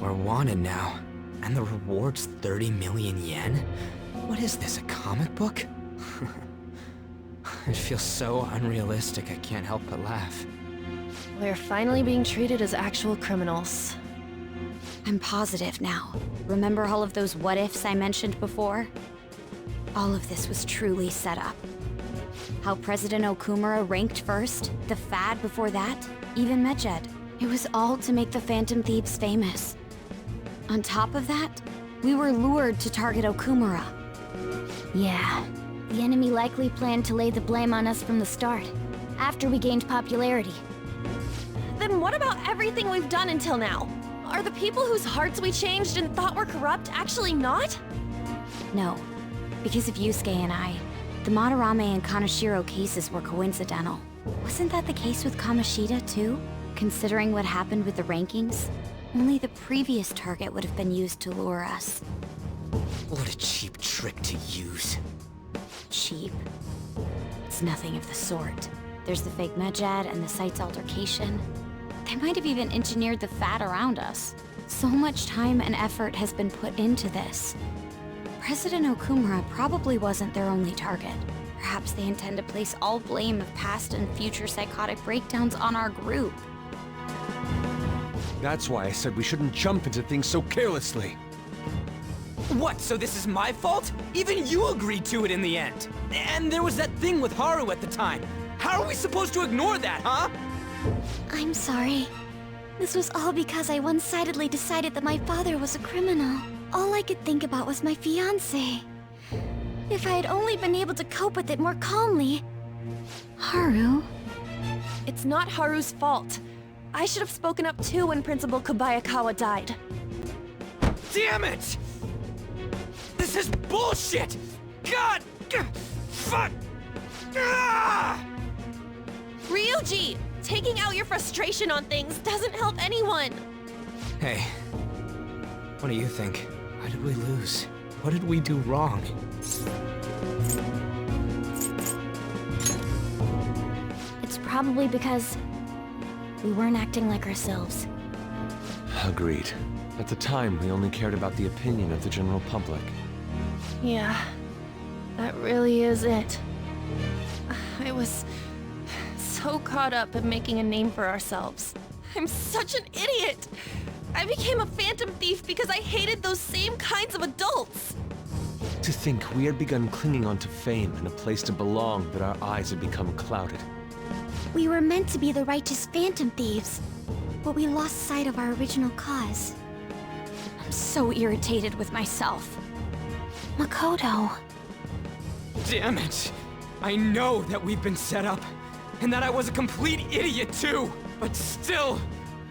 We're wanted now, and the reward's 30 million yen? What is this, a comic book? It feels so unrealistic I can't help but laugh. We're finally being treated as actual criminals. I'm positive now. Remember all of those what-ifs I mentioned before? All of this was truly set up. How President Okumura ranked first, the Fad before that, even Medjed. It was all to make the Phantom Thieves famous. On top of that, we were lured to target Okumura. Yeah, the enemy likely planned to lay the blame on us from the start, after we gained popularity. Then what about everything we've done until now? Are the people whose hearts we changed and thought were corrupt actually not? No, because of Yusuke and I, the Madarame and Kaneshiro cases were coincidental. Wasn't that the case with Kamoshida, too? Considering what happened with the rankings, only the previous target would have been used to lure us. What a cheap trick to use. Cheap? It's nothing of the sort. There's the fake Medjed and the site's altercation. They might have even engineered the Fad around us. So much time and effort has been put into this. President Okumura probably wasn't their only target. Perhaps they intend to place all blame of past and future psychotic breakdowns on our group. That's why I said we shouldn't jump into things so carelessly. What, so this is my fault? Even you agreed to it in the end. And there was that thing with Haru at the time. How are we supposed to ignore that, huh? I'm sorry. This was all because I one-sidedly decided that my father was a criminal. All I could think about was my fiancé. If I had only been able to cope with it more calmly. Haru? It's not Haru's fault. I should have spoken up too when Principal Kobayakawa died. Damn it! This is bullshit! God! Fuck! Ah! Ryuji! Taking out your frustration on things doesn't help anyone! Hey, what do you think? Why did we lose? What did we do wrong? It's probably because we weren't acting like ourselves. Agreed. At the time, we only cared about the opinion of the general public. Yeah, that really is it. I was so caught up in making a name for ourselves. I'm such an idiot! I became a phantom thief because I hated those same kinds of adults! To think we had begun clinging onto fame and a place to belong, that our eyes had become clouded. We were meant to be the righteous phantom thieves, but we lost sight of our original cause. I'm so irritated with myself. Makoto. Damn it! I know that we've been set up, and that I was a complete idiot too! But still,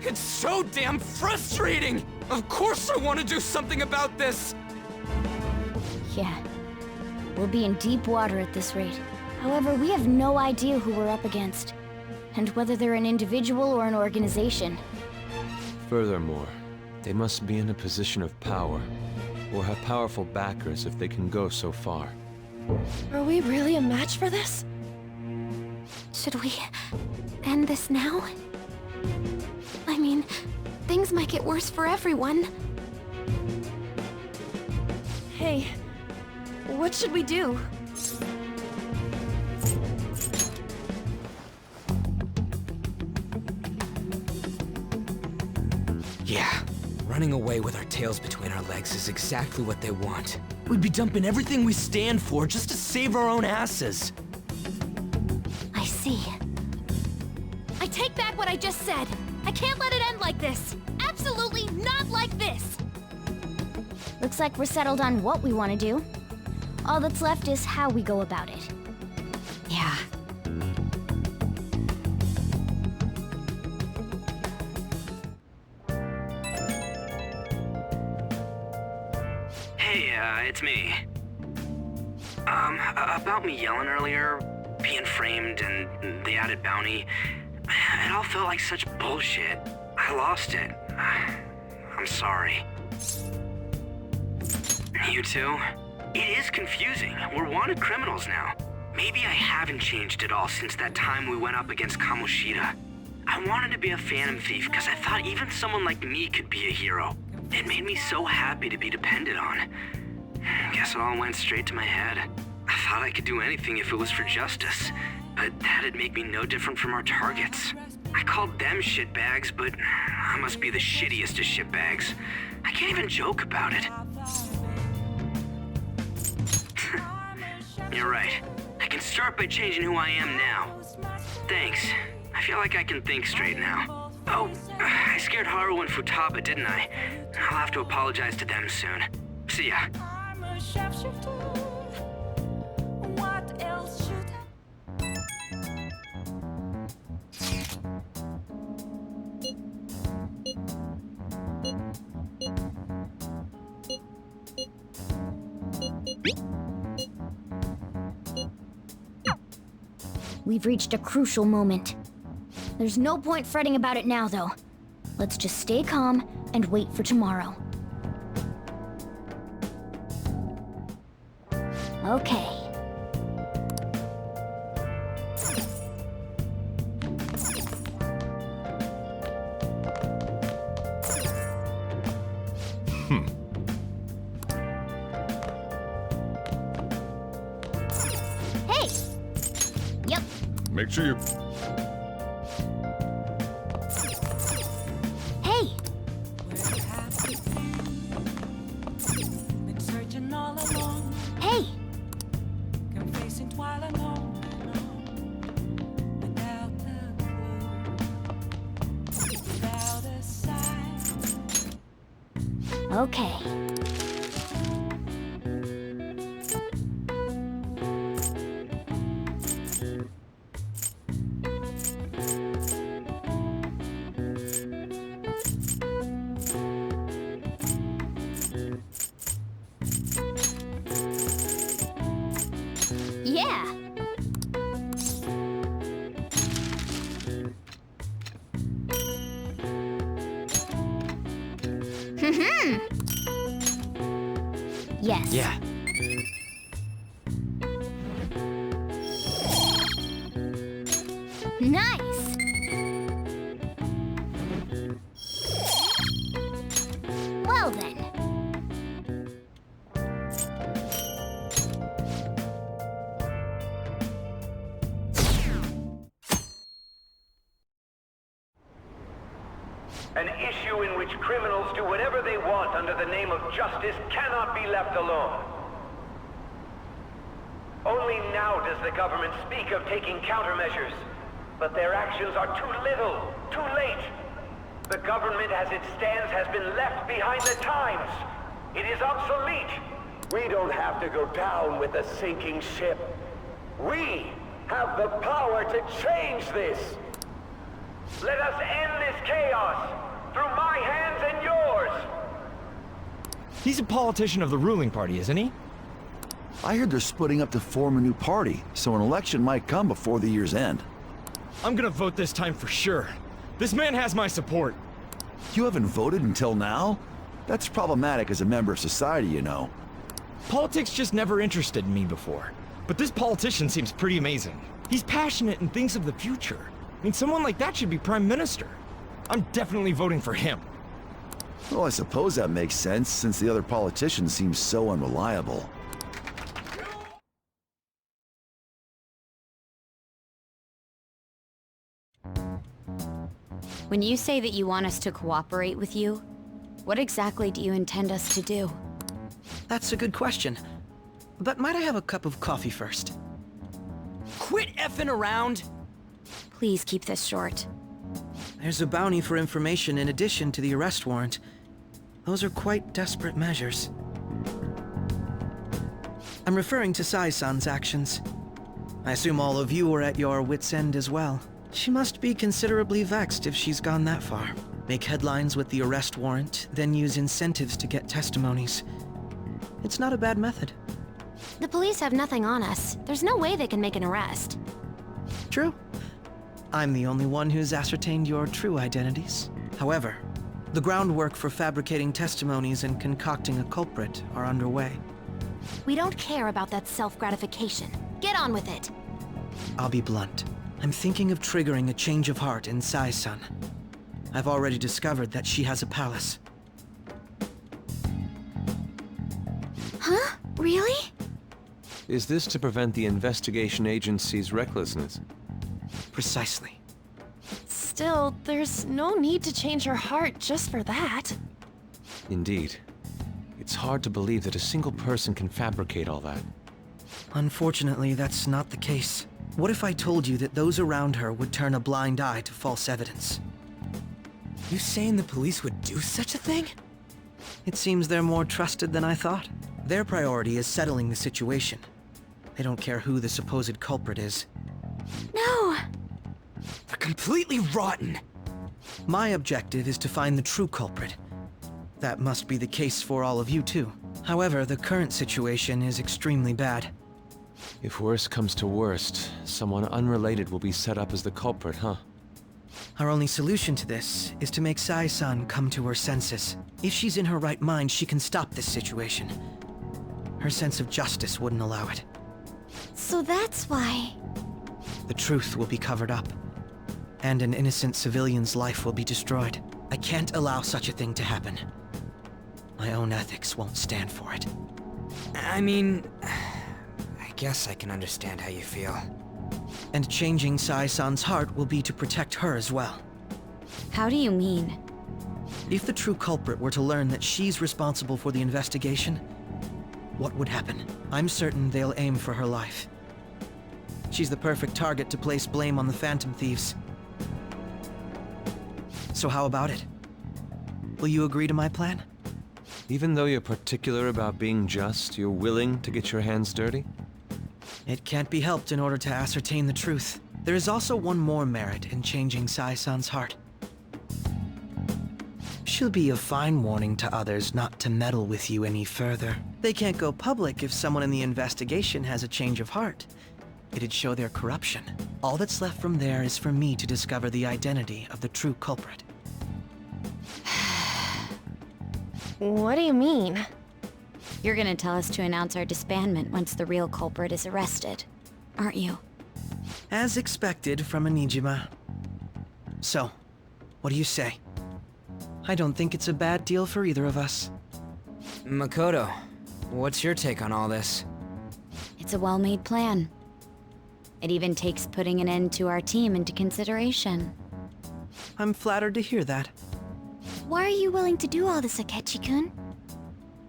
it's so damn frustrating! Of course I want to do something about this! Yeah. We'll be in deep water at this rate. However, we have no idea who we're up against, and whether they're an individual or an organization. Furthermore, they must be in a position of power, or have powerful backers if they can go so far. Are we really a match for this? Should we end this now? I mean, things might get worse for everyone. What should we do? Yeah, running away with our tails between our legs is exactly what they want. We'd be dumping everything we stand for just to save our own asses. I see. I take back what I just said. I can't let it end like this. Absolutely not like this. Looks like we're settled on what we want to do. All that's left is how we go about it. Yeah. Hey, it's me. About me yelling earlier, being framed, and the added bounty, it all felt like such bullshit. I lost it. I'm sorry. You too? It is confusing. We're wanted criminals now. Maybe I haven't changed at all since that time we went up against Kamoshida. I wanted to be a phantom thief because I thought even someone like me could be a hero. It made me so happy to be depended on. Guess it all went straight to my head. I thought I could do anything if it was for justice, but that'd make me no different from our targets. I called them shitbags, but I must be the shittiest of shitbags. I can't even joke about it. You're right. I can start by changing who I am now. Thanks. I feel like I can think straight now. Oh, I scared Haru and Futaba, didn't I? I'll have to apologize to them soon. See ya. What else should We've reached a crucial moment. There's no point fretting about it now, though. Let's just stay calm and wait for tomorrow. Okay. Hey! Yep. Make sure you... Hey! been searching all along, Hey! confessing while alone, without a clue, without a sign. Okay. Yeah! Yes. Yeah. Nice! Well then. An issue in which criminals do whatever they want under the name of justice cannot be left alone. Only now does the government speak of taking countermeasures, but their actions are too little, too late. The government as it stands has been left behind the times. It is obsolete. We don't have to go down with the sinking ship. We have the power to change this. Let us end this chaos through my hands and yours. He's a politician of the ruling party, isn't he? I heard they're splitting up to form a new party, so an election might come before the year's end. I'm gonna vote this time for sure. This man has my support. You haven't voted until now? That's problematic as a member of society, you know. Politics just never interested me before. But this politician seems pretty amazing. He's passionate and thinks of the future. I mean, someone like that should be prime minister. I'm definitely voting for him. Well, I suppose that makes sense, since the other politicians seem so unreliable. When you say that you want us to cooperate with you, what exactly do you intend us to do? That's a good question. But might I have a cup of coffee first? Quit effing around! Please keep this short. There's a bounty for information in addition to the arrest warrant. Those are quite desperate measures. I'm referring to Sai-san's actions. I assume all of you are at your wits' end as well. She must be considerably vexed if she's gone that far. Make headlines with the arrest warrant, then use incentives to get testimonies. It's not a bad method. The police have nothing on us. There's no way they can make an arrest. True. I'm the only one who's ascertained your true identities. However, the groundwork for fabricating testimonies and concocting a culprit are underway. We don't care about that self-gratification. Get on with it. I'll be blunt. I'm thinking of triggering a change of heart in Sai-san. I've already discovered that she has a palace. Huh? Really? Is this to prevent the investigation agency's recklessness? Precisely. Still, there's no need to change her heart just for that. Indeed. It's hard to believe that a single person can fabricate all that. Unfortunately, that's not the case. What if I told you that those around her would turn a blind eye to false evidence? You saying the police would do such a thing? It seems they're more trusted than I thought. Their priority is settling the situation. They don't care who the supposed culprit is. No! They're completely rotten! My objective is to find the true culprit. That must be the case for all of you too. However, the current situation is extremely bad. If worst comes to worst, someone unrelated will be set up as the culprit, huh? Our only solution to this is to make Sai-san come to her senses. If she's in her right mind, she can stop this situation. Her sense of justice wouldn't allow it. So that's why... The truth will be covered up, and an innocent civilian's life will be destroyed. I can't allow such a thing to happen. My own ethics won't stand for it. I mean... I guess I can understand how you feel. And changing Sai-san's heart will be to protect her as well. How do you mean? If the true culprit were to learn that she's responsible for the investigation, what would happen? I'm certain they'll aim for her life. She's the perfect target to place blame on the Phantom Thieves. So how about it? Will you agree to my plan? Even though you're particular about being just, you're willing to get your hands dirty? It can't be helped in order to ascertain the truth. There is also one more merit in changing Sai-san's heart. She'll be a fine warning to others not to meddle with you any further. They can't go public if someone in the investigation has a change of heart. It'd show their corruption. All that's left from there is for me to discover the identity of the true culprit. What do you mean? You're gonna tell us to announce our disbandment once the real culprit is arrested, aren't you? As expected from a Nijima. So, what do you say? I don't think it's a bad deal for either of us. Makoto, what's your take on all this? It's a well-made plan. It even takes putting an end to our team into consideration. I'm flattered to hear that. Why are you willing to do all this, Akechi-kun?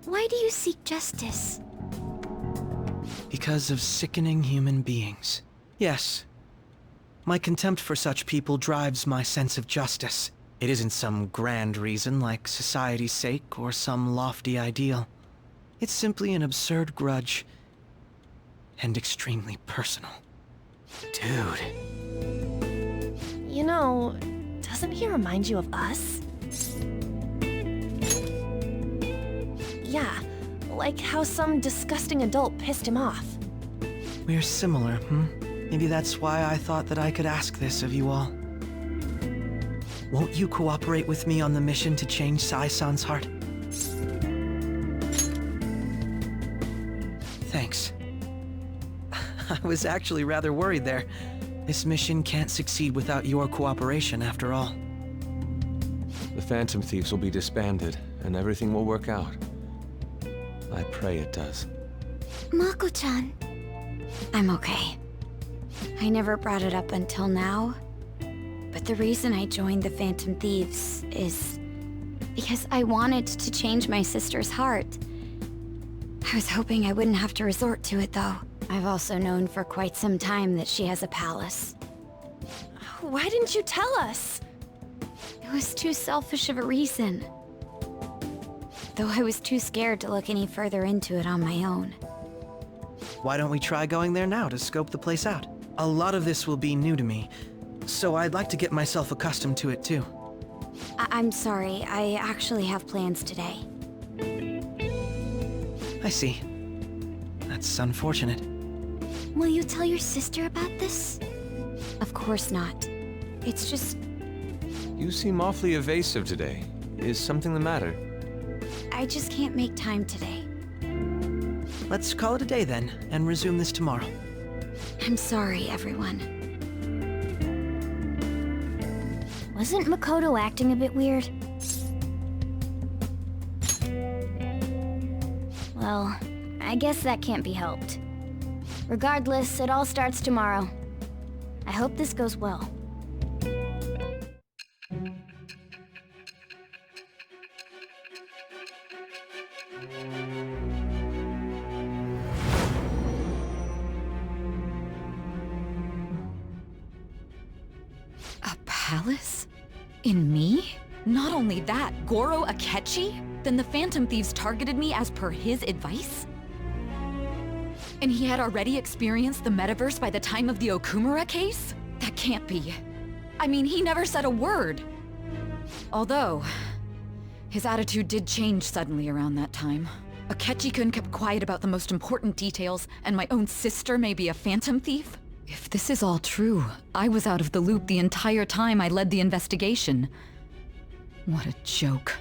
Why do you seek justice? Because of sickening human beings. Yes. My contempt for such people drives my sense of justice. It isn't some grand reason like society's sake or some lofty ideal. It's simply an absurd grudge. And extremely personal. Dude. You know, doesn't he remind you of us? Yeah, like how some disgusting adult pissed him off. We're similar, Maybe that's why I thought that I could ask this of you all. Won't you cooperate with me on the mission to change Sai-san's heart? Thanks. I was actually rather worried there. This mission can't succeed without your cooperation, after all. The Phantom Thieves will be disbanded, and everything will work out. I pray it does. Mako-chan. I'm okay. I never brought it up until now, But the reason I joined the Phantom Thieves is because I wanted to change my sister's heart. I was hoping I wouldn't have to resort to it, though. I've also known for quite some time that she has a palace. Why didn't you tell us? It was too selfish of a reason. Though I was too scared to look any further into it on my own. Why don't we try going there now to scope the place out? A lot of this will be new to me, so I'd like to get myself accustomed to it too. I'm sorry, I actually have plans today. I see. That's unfortunate. Will you tell your sister about this? Of course not. It's just... You seem awfully evasive today. Is something the matter? I just can't make time today. Let's call it a day then, and resume this tomorrow. I'm sorry, everyone. Wasn't Makoto acting a bit weird? Well, I guess that can't be helped. Regardless, it all starts tomorrow. I hope this goes well. A palace? In me? Not only that, Goro Akechi? Then the Phantom Thieves targeted me as per his advice? And he had already experienced the metaverse by the time of the Okumura case? That can't be. I mean, he never said a word. Although, his attitude did change suddenly around that time. Akechi-kun kept quiet about the most important details, and my own sister may be a Phantom Thief? If this is all true, I was out of the loop the entire time I led the investigation. What a joke.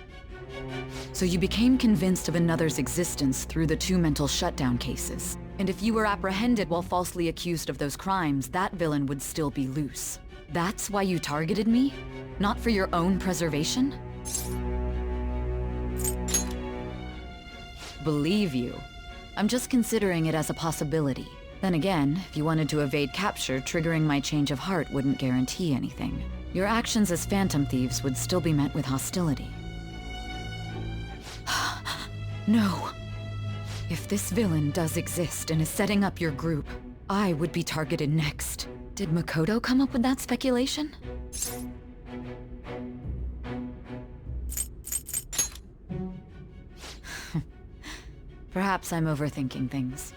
So you became convinced of another's existence through the 2 mental shutdown cases. And if you were apprehended while falsely accused of those crimes, that villain would still be loose. That's why you targeted me? Not for your own preservation? Believe you. I'm just considering it as a possibility. Then again, if you wanted to evade capture, triggering my change of heart wouldn't guarantee anything. Your actions as Phantom Thieves would still be met with hostility. No. If this villain does exist and is setting up your group, I would be targeted next. Did Makoto come up with that speculation? Perhaps I'm overthinking things.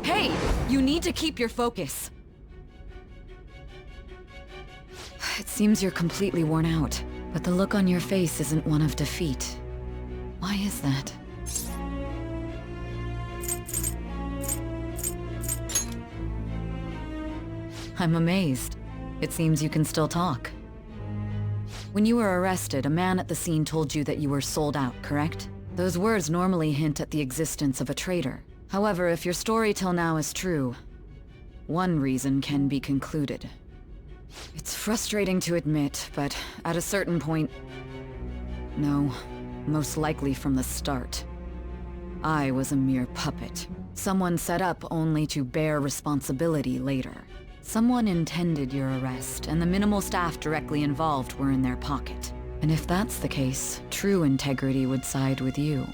Hey! You need to keep your focus. It seems you're completely worn out, but the look on your face isn't one of defeat. Why is that? I'm amazed. It seems you can still talk. When you were arrested, a man at the scene told you that you were sold out, correct? Those words normally hint at the existence of a traitor. However, if your story till now is true, one reason can be concluded. It's frustrating to admit, but at a certain point... No, most likely from the start. I was a mere puppet. Someone set up only to bear responsibility later. Someone intended your arrest, and the minimal staff directly involved were in their pocket. And if that's the case, true integrity would side with you.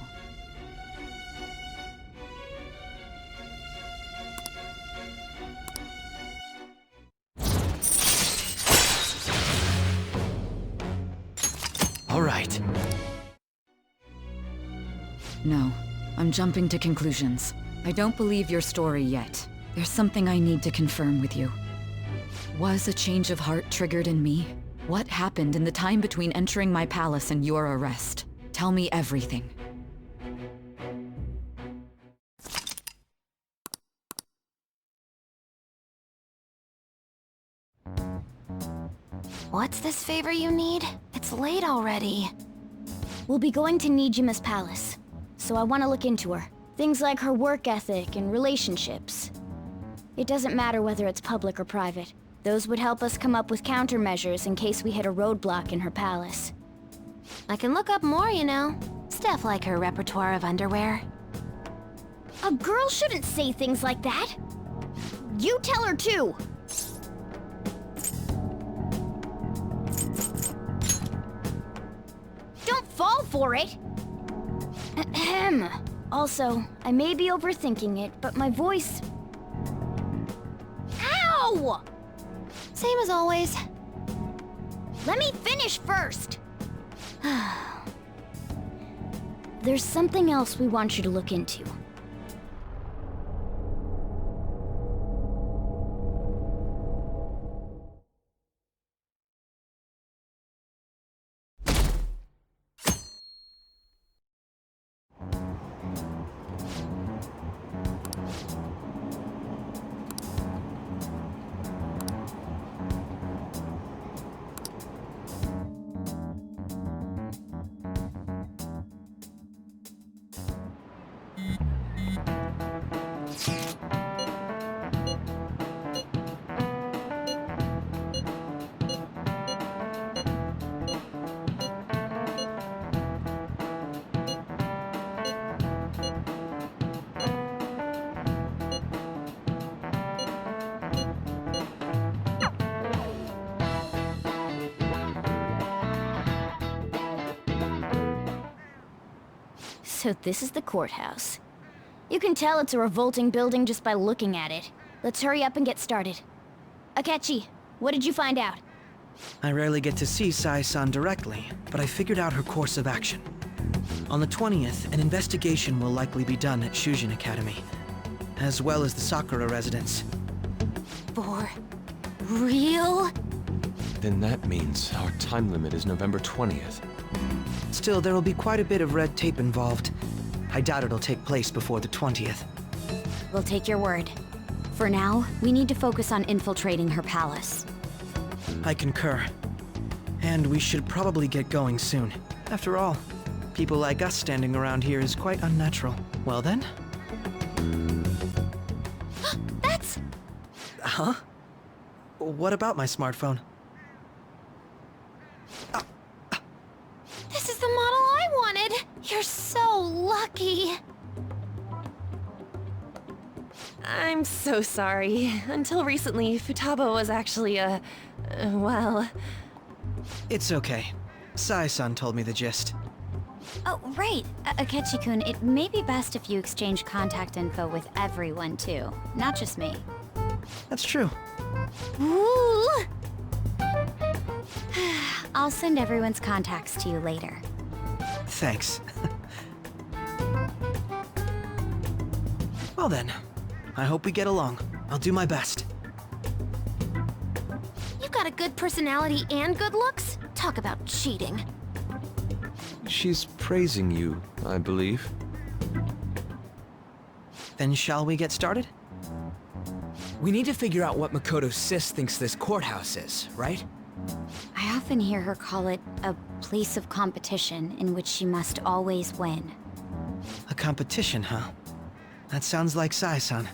All right. No, I'm jumping to conclusions. I don't believe your story yet. There's something I need to confirm with you. Was a change of heart triggered in me? What happened in the time between entering my palace and your arrest? Tell me everything. What's this favor you need? It's late already. We'll be going to Nijima's palace, so I want to look into her. Things like her work ethic and relationships. It doesn't matter whether it's public or private. Those would help us come up with countermeasures in case we hit a roadblock in her palace. I can look up more, you know. Stuff like her repertoire of underwear. A girl shouldn't say things like that. You tell her too. Don't fall for it. Ahem. Also, I may be overthinking it, but my voice... Ow! Same as always. Let me finish first. There's something else we want you to look into. So this is the courthouse. You can tell it's a revolting building just by looking at it. Let's hurry up and get started. Akechi, what did you find out? I rarely get to see Sai-san directly, but I figured out her course of action. On the 20th, an investigation will likely be done at Shujin Academy, as well as the Sakura residence. For real? Then that means our time limit is November 20th. Still, there will be quite a bit of red tape involved. I doubt it'll take place before the 20th. We'll take your word. For now, we need to focus on infiltrating her palace. I concur. And we should probably get going soon. After all, people like us standing around here is quite unnatural. Well then? That's... Huh? What about my smartphone? This is the model I wanted! You're so lucky! I'm so sorry. Until recently, Futaba was actually well... It's okay. Sai-san told me the gist. Oh, right. Akechi-kun, it may be best if you exchange contact info with everyone, too. Not just me. That's true. Ooh! I'll send everyone's contacts to you later. Thanks. Well then, I hope we get along. I'll do my best. You've got a good personality and good looks? Talk about cheating. She's praising you, I believe. Then shall we get started? We need to figure out what Makoto Sis thinks this courthouse is, right? I often hear her call it a place of competition in which she must always win. A competition, huh? That sounds like Sai-san.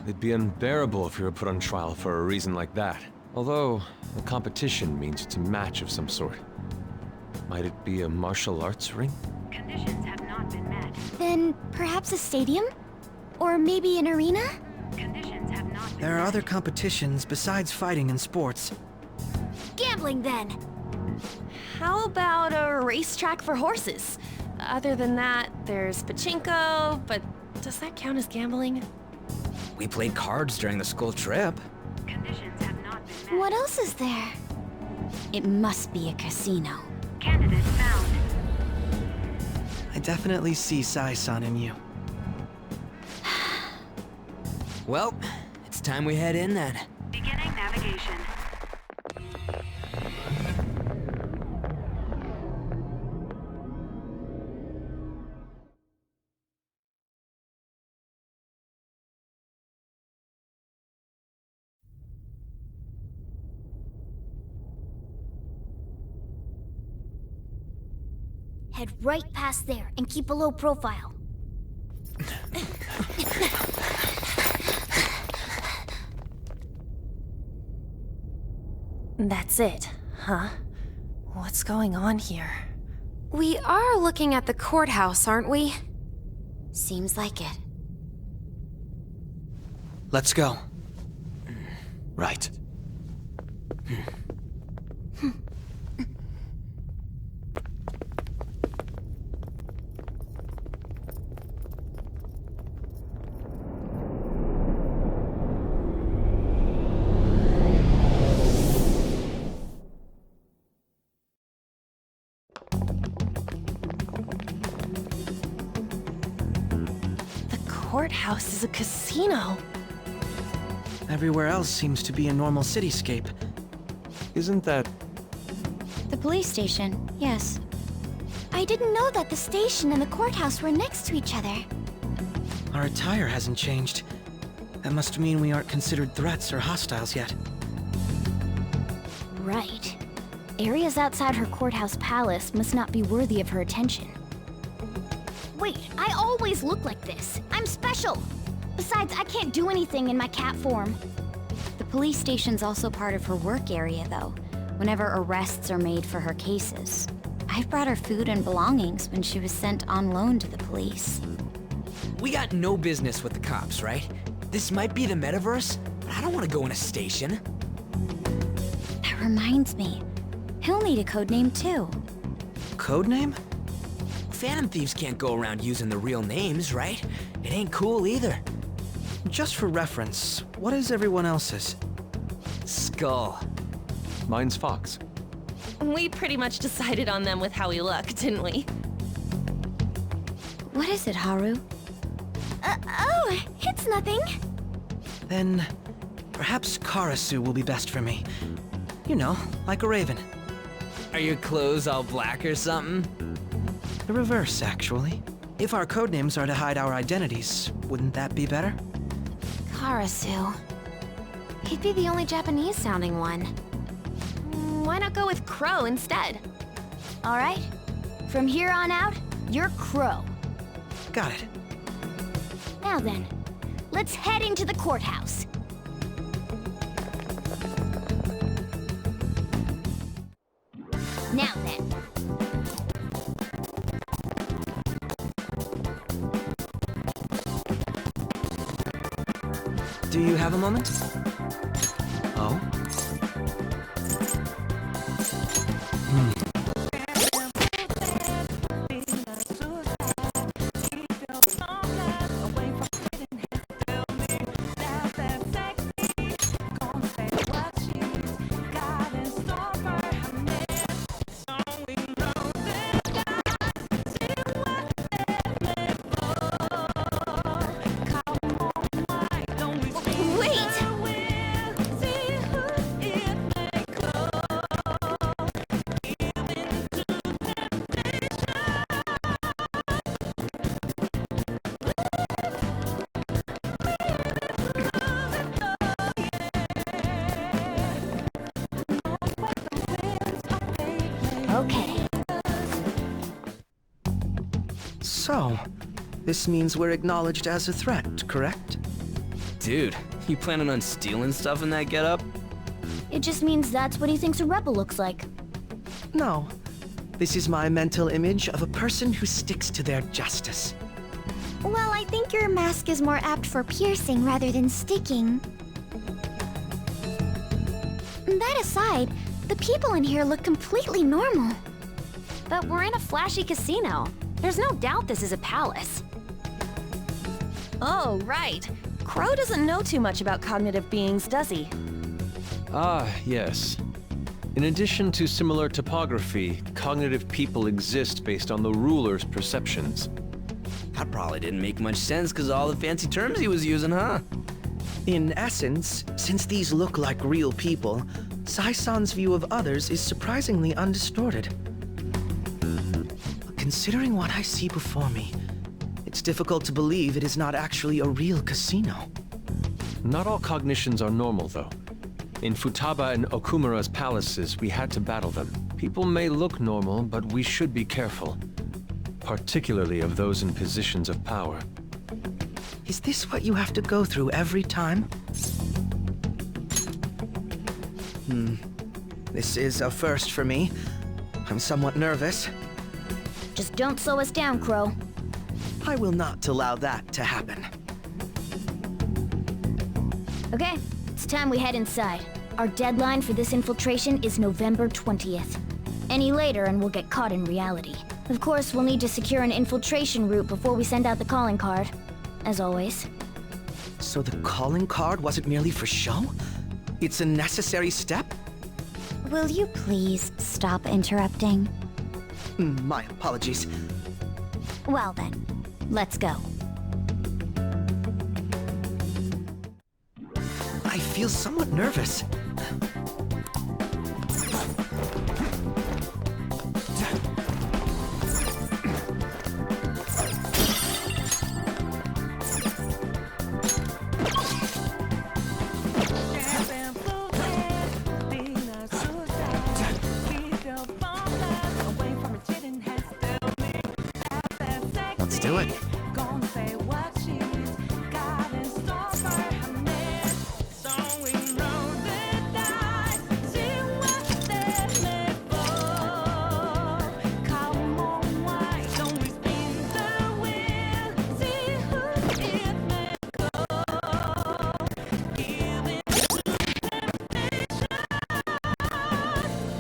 It'd be unbearable if you were put on trial for a reason like that. Although, a competition means it's a match of some sort. Might it be a martial arts ring? Conditions have not been met. Then perhaps a stadium? Or maybe an arena? Conditions have not been There are other competitions besides fighting and sports. Gambling then! How about a racetrack for horses? Other than that, there's pachinko, but does that count as gambling? We played cards during the school trip. Conditions have not been met. What else is there? It must be a casino. Candidate found. I definitely see Sai-san in you. Well, it's time we head in then. Beginning navigation. Head right past there and keep a low profile. That's it, huh? What's going on here? We are looking at the courthouse, aren't we? Seems like it. Let's go. Right. The courthouse is a casino. Everywhere else seems to be a normal cityscape. Isn't that... The police station, yes. I didn't know that the station and the courthouse were next to each other. Our attire hasn't changed. That must mean we aren't considered threats or hostiles yet. Right. Areas outside her courthouse palace must not be worthy of her attention. Wait, I always look like this. I'm special! Besides, I can't do anything in my cat form. The police station's also part of her work area, though, whenever arrests are made for her cases. I've brought her food and belongings when she was sent on loan to the police. We got no business with the cops, right? This might be the metaverse, but I don't want to go in a station. That reminds me. He'll need a code name, too. Codename? Phantom thieves can't go around using the real names, right? It ain't cool either. Just for reference, what is everyone else's? Skull. Mine's Fox. We pretty much decided on them with how we look, didn't we? What is it, Haru? Oh, it's nothing. Then, perhaps Karasu will be best for me. You know, like a raven. Are your clothes all black or something? The reverse, actually. If our codenames are to hide our identities, wouldn't that be better? Karasu. He'd be the only Japanese-sounding one. Why not go with Crow instead? All right. From here on out, you're Crow. Got it. Now then, let's head into the courthouse. Now then. Do you have a moment? Oh? Okay. So, this means we're acknowledged as a threat, correct? Dude, you planning on stealing stuff in that getup? It just means that's what he thinks a rebel looks like. No. This is my mental image of a person who sticks to their justice. Well, I think your mask is more apt for piercing rather than sticking. That aside, the people in here look completely normal. But we're in a flashy casino. There's no doubt this is a palace. Oh, right. Crow doesn't know too much about cognitive beings, does he? Ah, yes. In addition to similar topography, cognitive people exist based on the ruler's perceptions. That probably didn't make much sense because of all the fancy terms he was using, huh? In essence, since these look like real people, Sai-san's view of others is surprisingly undistorted. But considering what I see before me, it's difficult to believe it is not actually a real casino. Not all cognitions are normal, though. In Futaba and Okumura's palaces, we had to battle them. People may look normal, but we should be careful. Particularly of those in positions of power. Is this what you have to go through every time? This is a first for me. I'm somewhat nervous. Just don't slow us down, Crow. I will not allow that to happen. Okay, it's time we head inside. Our deadline for this infiltration is November 20th. Any later and we'll get caught in reality. Of course, we'll need to secure an infiltration route before we send out the calling card. As always. So the calling card wasn't merely for show? It's a necessary step? Will you please stop interrupting? My apologies. Well then, let's go. I feel somewhat nervous. Let's do it.